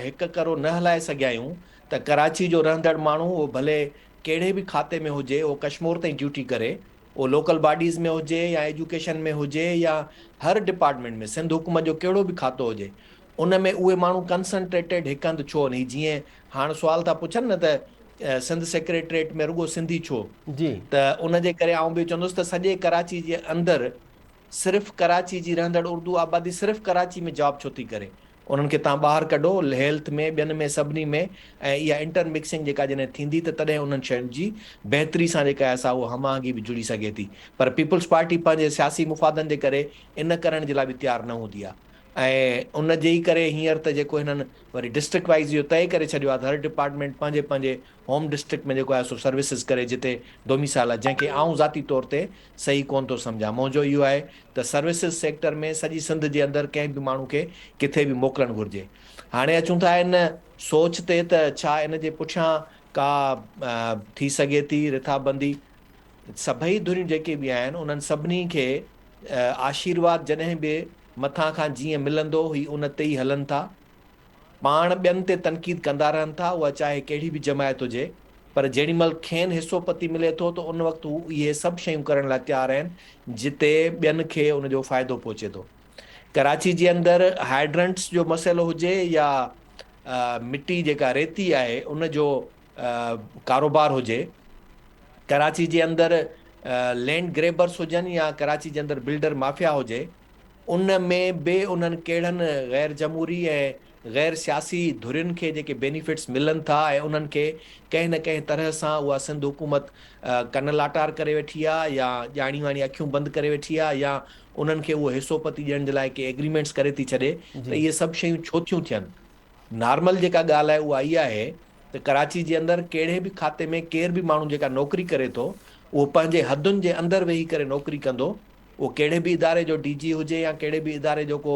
S4: हिकु करो न हलाए सघिया आहियूं त कराची जो रहंदड़ माण्हू उहो भले कहिड़े बि खाते में हुजे, उहो कश्मीर ताईं ड्यूटी करे, उहो लोकल बॉडीज़ में हुजे या एजुकेशन में हुजे या हर डिपार्टमेंट में, सिंध हुकूमत जो कहिड़ो बि खातो हुजे, उन में उहे माण्हू कंसंट्रेटेड हिकु हंधि छो नहीं? जीअं हाणे सुवाल था पुछनि न त सिंध सेक्रेटरेट में रुगो सिंधी छो?
S1: जी,
S4: त उन जे करे आउं बि चवंदुसि त सॼे कराची जे अंदरि सिर्फ़ु कराची जी रहंदड़ उर्दू आबादी सिर्फ़ु कराची में जॉब छो थी करे? उन्हनि खे तव्हां ॿाहिरि कढो, हेल्थ में ॿियनि में सभिनी में, ऐं इहा इंटरमिक्सिंग जेका जॾहिं थींदी त तॾहिं उन्हनि शयुनि जी बहितरी सां जेका आहे असां उहा हमाहंगी बि जुड़ी सघे थी। पर पीपल्स पार्टी पंहिंजे सियासी मुफ़ादनि जे करे इन करण जे लाइ बि तयारु न हूंदी आहे। ऐं उन जे ई करे हींअर त जेको हिननि वरी डिस्ट्रिक्ट वाइज़ इहो तय करे छॾियो आहे त हर डिपार्टमेंट पंहिंजे पंहिंजे होम डिस्ट्रिक्ट में जेको आहे सो सर्विसिस करे जिते डोमिसाइल आहे, जंहिंखे आउं ज़ाती तौर ते सही कोन थो सम्झां। मुंहिंजो इहो आहे त सर्विसिस सेक्टर में सॼी सिंध जे अंदरि कंहिं बि माण्हू खे किथे बि मोकिलणु घुरिजे। हाणे अचूं था इन सोच ते त छा इन जे पुठियां का थी सघे थी रिथाबंदी। सभई धुरियूं जेके बि आहिनि उन्हनि सभिनी खे आशीर्वाद जॾहिं बि मथां खां जीअं मिलंदो ही उन ते ई हलनि था, पाण ॿियनि ते तनक़ीद कंदा रहनि था, उहा चाहे कहिड़ी बि जमायत हुजे। पर जेॾी महिल खेनि हिसो पती मिले थो त उन वक़्तु हू इहे सभु शयूं करण लाइ तयारु आहिनि जिते ॿियनि खे उनजो फ़ाइदो पहुचे थो। कराची जे अंदरि हाइड्रेंट्स जो मसइलो हुजे या मिटी जेका रेती आहे उनजो कारोबार हुजे, कराची जे अंदरि लैंड ग्रेबर्स हुजनि या कराची जे अंदरि बिल्डर माफ़िया हुजे, उन में बि उन्हनि कहिड़नि ग़ैर जमहूरी ऐं ग़ैर सियासी धुरियुनि खे जेके बेनिफिट्स मिलनि था ऐं उन्हनि खे कंहिं न कंहिं तरह सां उहा सिंध हुकूमत कन लाटार करे वेठी आहे या ॼाणी वाणी अखियूं बंदि करे वेठी आहे या उन्हनि खे उहो हिसो पती ॾियण जे लाइ के एग्रीमेंट्स करे थी छॾे, त इहे सभु शयूं छो थियूं थियनि? नॉर्मल जेका ॻाल्हि आहे उहा इहा आहे त कराची जे अंदरि कहिड़े बि खाते में केर बि माण्हू जेका नौकिरी करे थो उहो पंहिंजे हदुनि जे अंदरि वेही करे नौकिरी कंदो। उहो कहिड़े बि इदारे जो DG हुजे या कहिड़े बि इदारे जो को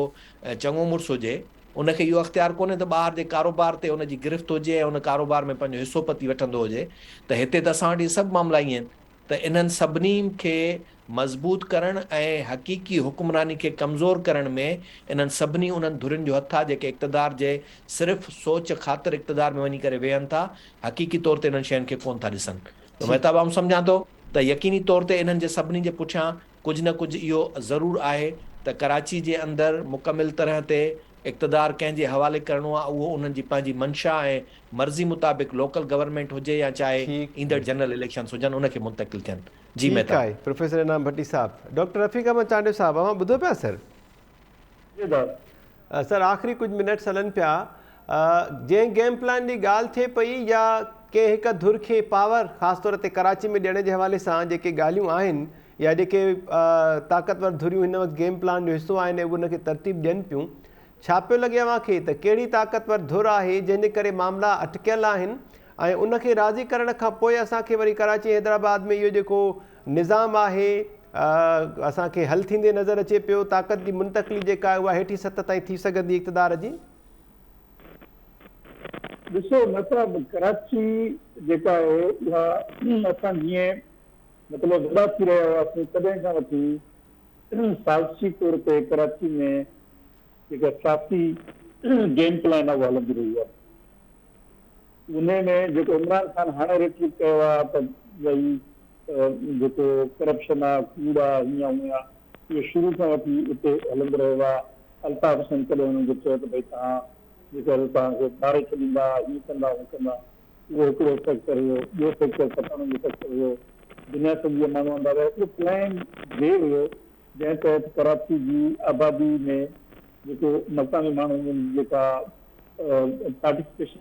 S4: चङो मुड़ुसु हुजे, उनखे इहो अख़्तियार कोन्हे त ॿाहिरि जे कारोबार ते उनजी गिरफ़्त हुजे ऐं उन कारोबार में पंहिंजो हिसो पती वठंदो हुजे। त हिते त असां वटि इहे सभु मामला ई आहिनि। त इन्हनि सभिनी खे मज़बूत करणु ऐं हक़ीक़ी हुक्मरानी खे कमज़ोर करण में इन्हनि सभिनी उन्हनि धुरियुनि जो हथु आहे जेके इक़्तिदार जे सिर्फ़ु सोच ख़ातिर इक़्तिदार में वञी करे वेहनि था, हक़ीक़ी तौर ते इन्हनि शयुनि खे कोन था ॾिसनि। त महताब आऊं सम्झां थो त यकीनी तौर ते इन्हनि जे सभिनी जे पुठियां कुझु न कुझु इहो ज़रूरु आहे त कराची जे अंदरि मुकमिल तरह ते इक़्तिदार कंहिंजे हवाले करिणो आहे, उहो उन्हनि जी पंहिंजी मंशा ऐं मर्ज़ी मुताबिक़ लोकल गवर्नमेंट हुजे या चाहे ईंदड़ जनरल इलेक्शन्स हुजनि उनखे मुंतक़िल थियनि। जी
S1: ठीकु आहे प्रोफेसर इनाम भट्टी साहब। डॉक्टर रफ़ीक अहमद चांडियो साहब, अवां ॿुधो पिया सर? सर आख़िरी कुझु मिनट्स हलनि पिया। जंहिं गेम प्लान जी ॻाल्हि थिए पई या कंहिं हिकु धुर खे पावर ख़ासि तौर ते कराची में ॾियण जे हवाले सां जेके ॻाल्हियूं आहिनि या जेके ताक़तवर धुरियूं हिन वक़्तु गेम प्लान जो हिसो आहिनि उनखे तरतीब ॾियनि पियूं, छा पियो लॻे अव्हांखे त कहिड़ी ताक़तवर धुर आहे जंहिंजे करे मामला अटकियल आहिनि ऐं उनखे राज़ी करण खां पोइ असांखे वरी कराची हैदराबाद में इहो जेको निज़ाम आहे असांखे हल थींदे नज़र अचे पियो, ताक़त जी मुंतक़िली जेका आहे उहा हेठि सतह ताईं थी सघंदी इक़्तिदार जी?
S8: ॾिसो मतिलबु कराची जेका आहे उहा असां जीअं मतिलबु वॾा थी रहिया हुआसीं तॾहिं खां वठी साज़िशी तौर ते कराची में जेका सियासी गेम प्लान आहे उहा हलंदी रही आहे। उन में जेको इमरान खान हाणे रेट्रिक कयो आहे त भई जेको करप्शन आहे, कूड़ आहे, हीअं हूअं आहे, इहो शुरू खां वठी उते हलंदो रहियो आहे। अल्ताफ़ हुसैन कॾहिं हुननि खे चयो त भई तव्हां जेकर तव्हांखे ॿारे छॾींदा, हीअं कंदा, हूअं कंदा, उहो हिकिड़ो सेक्टर हुयो, ॿियो सेक्टर पटाणनि जो सेक्टर हुयो, दुनिया सॼी माण्हू हूंदा रहिया। उहो प्लान ॾे हुयो जंहिं तहत कराची जी आबादी में जेको मकानी माण्हुनि जेका पार्टिसिपेशन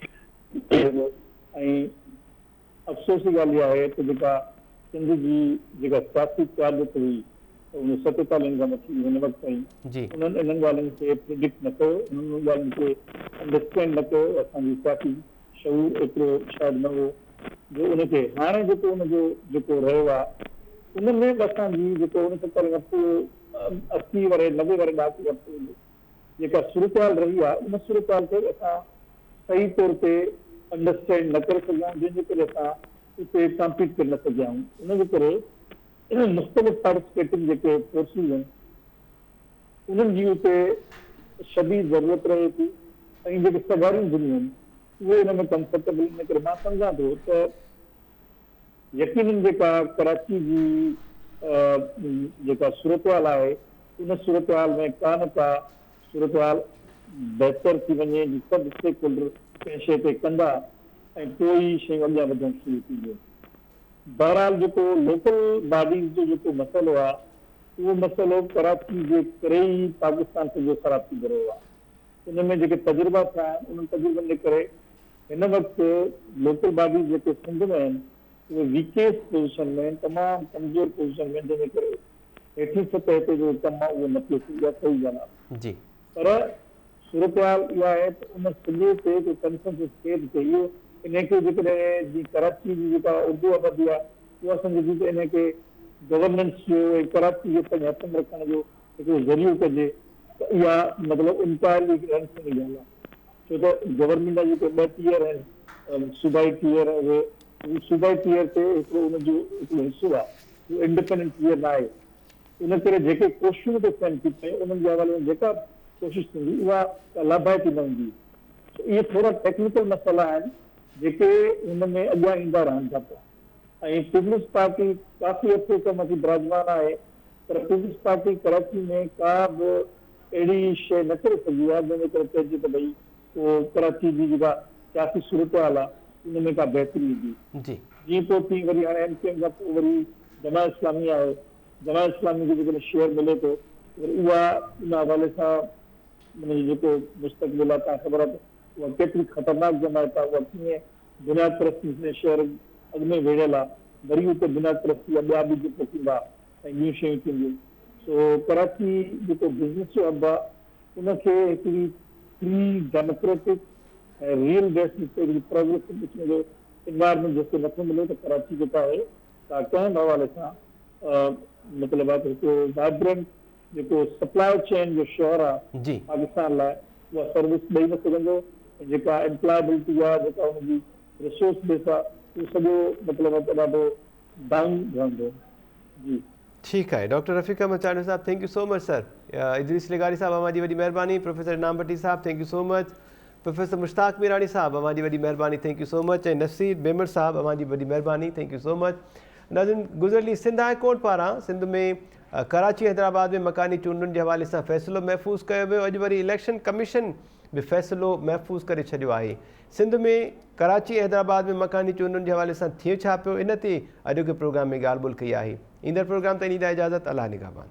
S8: ऐं अफ़सोस जी ॻाल्हि इहा आहे त जेका सिंध जी जेका सियासी क़यादत हुई 1947 खां वठी हिन वक़्तु ताईं उन्हनि इन्हनि ॻाल्हियुनि खे प्रिडिक्ट न कयो, उन्हनि ॻाल्हियुनि खे अंडरस्टैंड न कयो। असांजी सियासी शऊर एतिरो शायदि न हो जो उनखे हाणे जेको उनजो जेको रहियो आहे उन में बि असांजी जेको 80 वारे 90 वारे ॾहाके वक़्तु जेका सूरतहाल रही आहे उन सूरतहाल खे असां सही तौर ते अंडरस्टैंड न करे सघिया, जंहिंजे करे असां उते कॉम्पीट करे न सघिया आहियूं। उनजे करे मुख़्तलिफ़ पार्टिसिपेटिंग जेके फोर्सिस आहिनि उन्हनि जी उते शदीद ज़रूरत रहे थी ऐं जेके सवारियूं दुनिया आहिनि उहे हिन में कंफर्टेबल इन करे मां सम्झां थो त यकीनन जेका कराची जी जेका सूरतहाल आहे उन सूरतहाल में का न का सूरतहाल बहितर थी वञे, सभु स्टेक होल्डर कंहिं शइ ते कंदा ऐं पोइ ई शयूं अॻियां वधणु शुरू थींदियूं। बहरहाल जेको लोकल बॉडीज़ जो जेको मसइलो आहे उहो मसइलो कराची जे करे ई पाकिस्तान सॼो ख़राब थी रहियो आहे। उन में जेके तजुर्बा थिया आहिनि उन्हनि तजुर्बनि जे करे हिन वक़्तु लोकल बॉडीज़ जेके सिंध में आहिनि उहे वीकेस्ट पोज़ीशन में आहिनि, तमामु कमज़ोर पोज़ीशन में, जंहिंजे करे हेठि सतह ते जो कमु आहे उहो न पियो थी, इहा सही ॻाल्हि आहे।
S1: जी
S8: पर सूरत-हाल इहा आहे त उन सॼे ते को कंसेंसस थिए थो इहो इनखे जेकॾहिं जीअं कराची जी जेका उर्दू आबादी आहे उहा सम्झी त इनखे गवर्नेंस जो ऐं कराची खे पंहिंजे हथ में रखण जो हिकिड़ो ज़रियो कजे त इहा मतिलबु इंटायरली ॻाल्हि आहे। छो त गवर्नमेंट जा जेके 2 टीयर आहिनि, सूबाई टीयर, उहे सूबाई टीयर ते हिकिड़ो उनजो हिकिड़ो हिसो आहे, उहो इंडिपेंडेंट टीयर न आहे। इन करे जेके कोशिशूं थो थियनि थी पयूं उन्हनि जे हवाले में जेका कोशिशि थींदी उहा लाभाइती न हूंदी। इहे थोरा टेक्निकल मसइला आहिनि जेके हुन में अॻियां ईंदा रहनि था पिया। ऐं पीपल्स पार्टी काफ़ी अर्से खां मथी विराजमान आहे, पर पीपल्स पार्टी कराची में का बि अहिड़ी शइ न करे सघी आहे जंहिंजे करे चइजे त भई उहो कराची जी जेका सियासी सूरत-हाल आहे उन में का बहितरी ईंदी। जीअं पोइ थी वरी हाणे MKM खां पोइ वरी जमात इस्लामी आहे। जमात इस्लामी खे जेकॾहिं शेयर मिले थो वरी उहा उन हवाले सां उनजो जेको मुस्तक़बिल आहे तव्हां ख़बर आहे त उहा केतिरी ख़तरनाक जमात आहे, उहा कीअं बुनियाद परस्ती में शहर अॻु में वेड़ियल आहे, वरी उते बुनियाद परस्ती जा ॿिया बि जेको थींदा ऐं ॿियूं शयूं थींदियूं। सो कराची जेको बिज़नेस जो हब आहे उनखे हिकिड़ी फ्री डेमोक्रेटिक ऐं रियल बेसिस ते हिकिड़ी प्रोग्रेसिव किस्म जो इन्वायरमेंट जेको नथो मिले त कराची जेका आहे तव्हां कंहिं हवाले सां मतिलबु आहे त हिकिड़ो वाइब्रेंट जेको सप्लाई चेन जो शहर आहे पाकिस्तान लाइ उहा सर्विस ॾेई न सघंदो। जेका एम्प्लॉयबिलिटी आहे, जेका हुनजी रिसोर्स बेस आहे, उहो सॼो मतिलबु आहे त ॾाढो डाउन रहंदो। जी
S1: ठीकु आहे। Doctor Rafiq Ahmed Chandio sahib, thank you so much sir. Idrees लेगारी साहब, अमां जी वॾी महिरबानी। Professor Inam Bhatti sahib, thank you so much. Professor Mushtaq Mirani sahib, अमां जी वॾी महिरबानी, थैंक यू सो मच। ऐं नसीर बेमर साहब, अमां जी वॾी महिरबानी, थैंक यू सो मच। नाज़रीन, गुज़िरली सिंध हाई कोर्ट पारां सिंध में कराची हैदराबाद में मकानी चूंडुनि जे हवाले सां फ़ैसिलो महफ़ूज़ कयो वियो। अॼु वरी इलेक्शन कमीशन बि फ़ैसिलो महफ़ूज़ करे छॾियो आहे। सिंध में कराची हैदराबाद में मकानी चूंडुनि जे हवाले सां थिए छा पियो, इन ते अॼोके प्रोग्राम में ॻाल्हि ॿोल्हि कई आहे। ईंदड़ प्रोग्राम ताईं ॾींदा इजाज़त। अल्लाह निगहबान।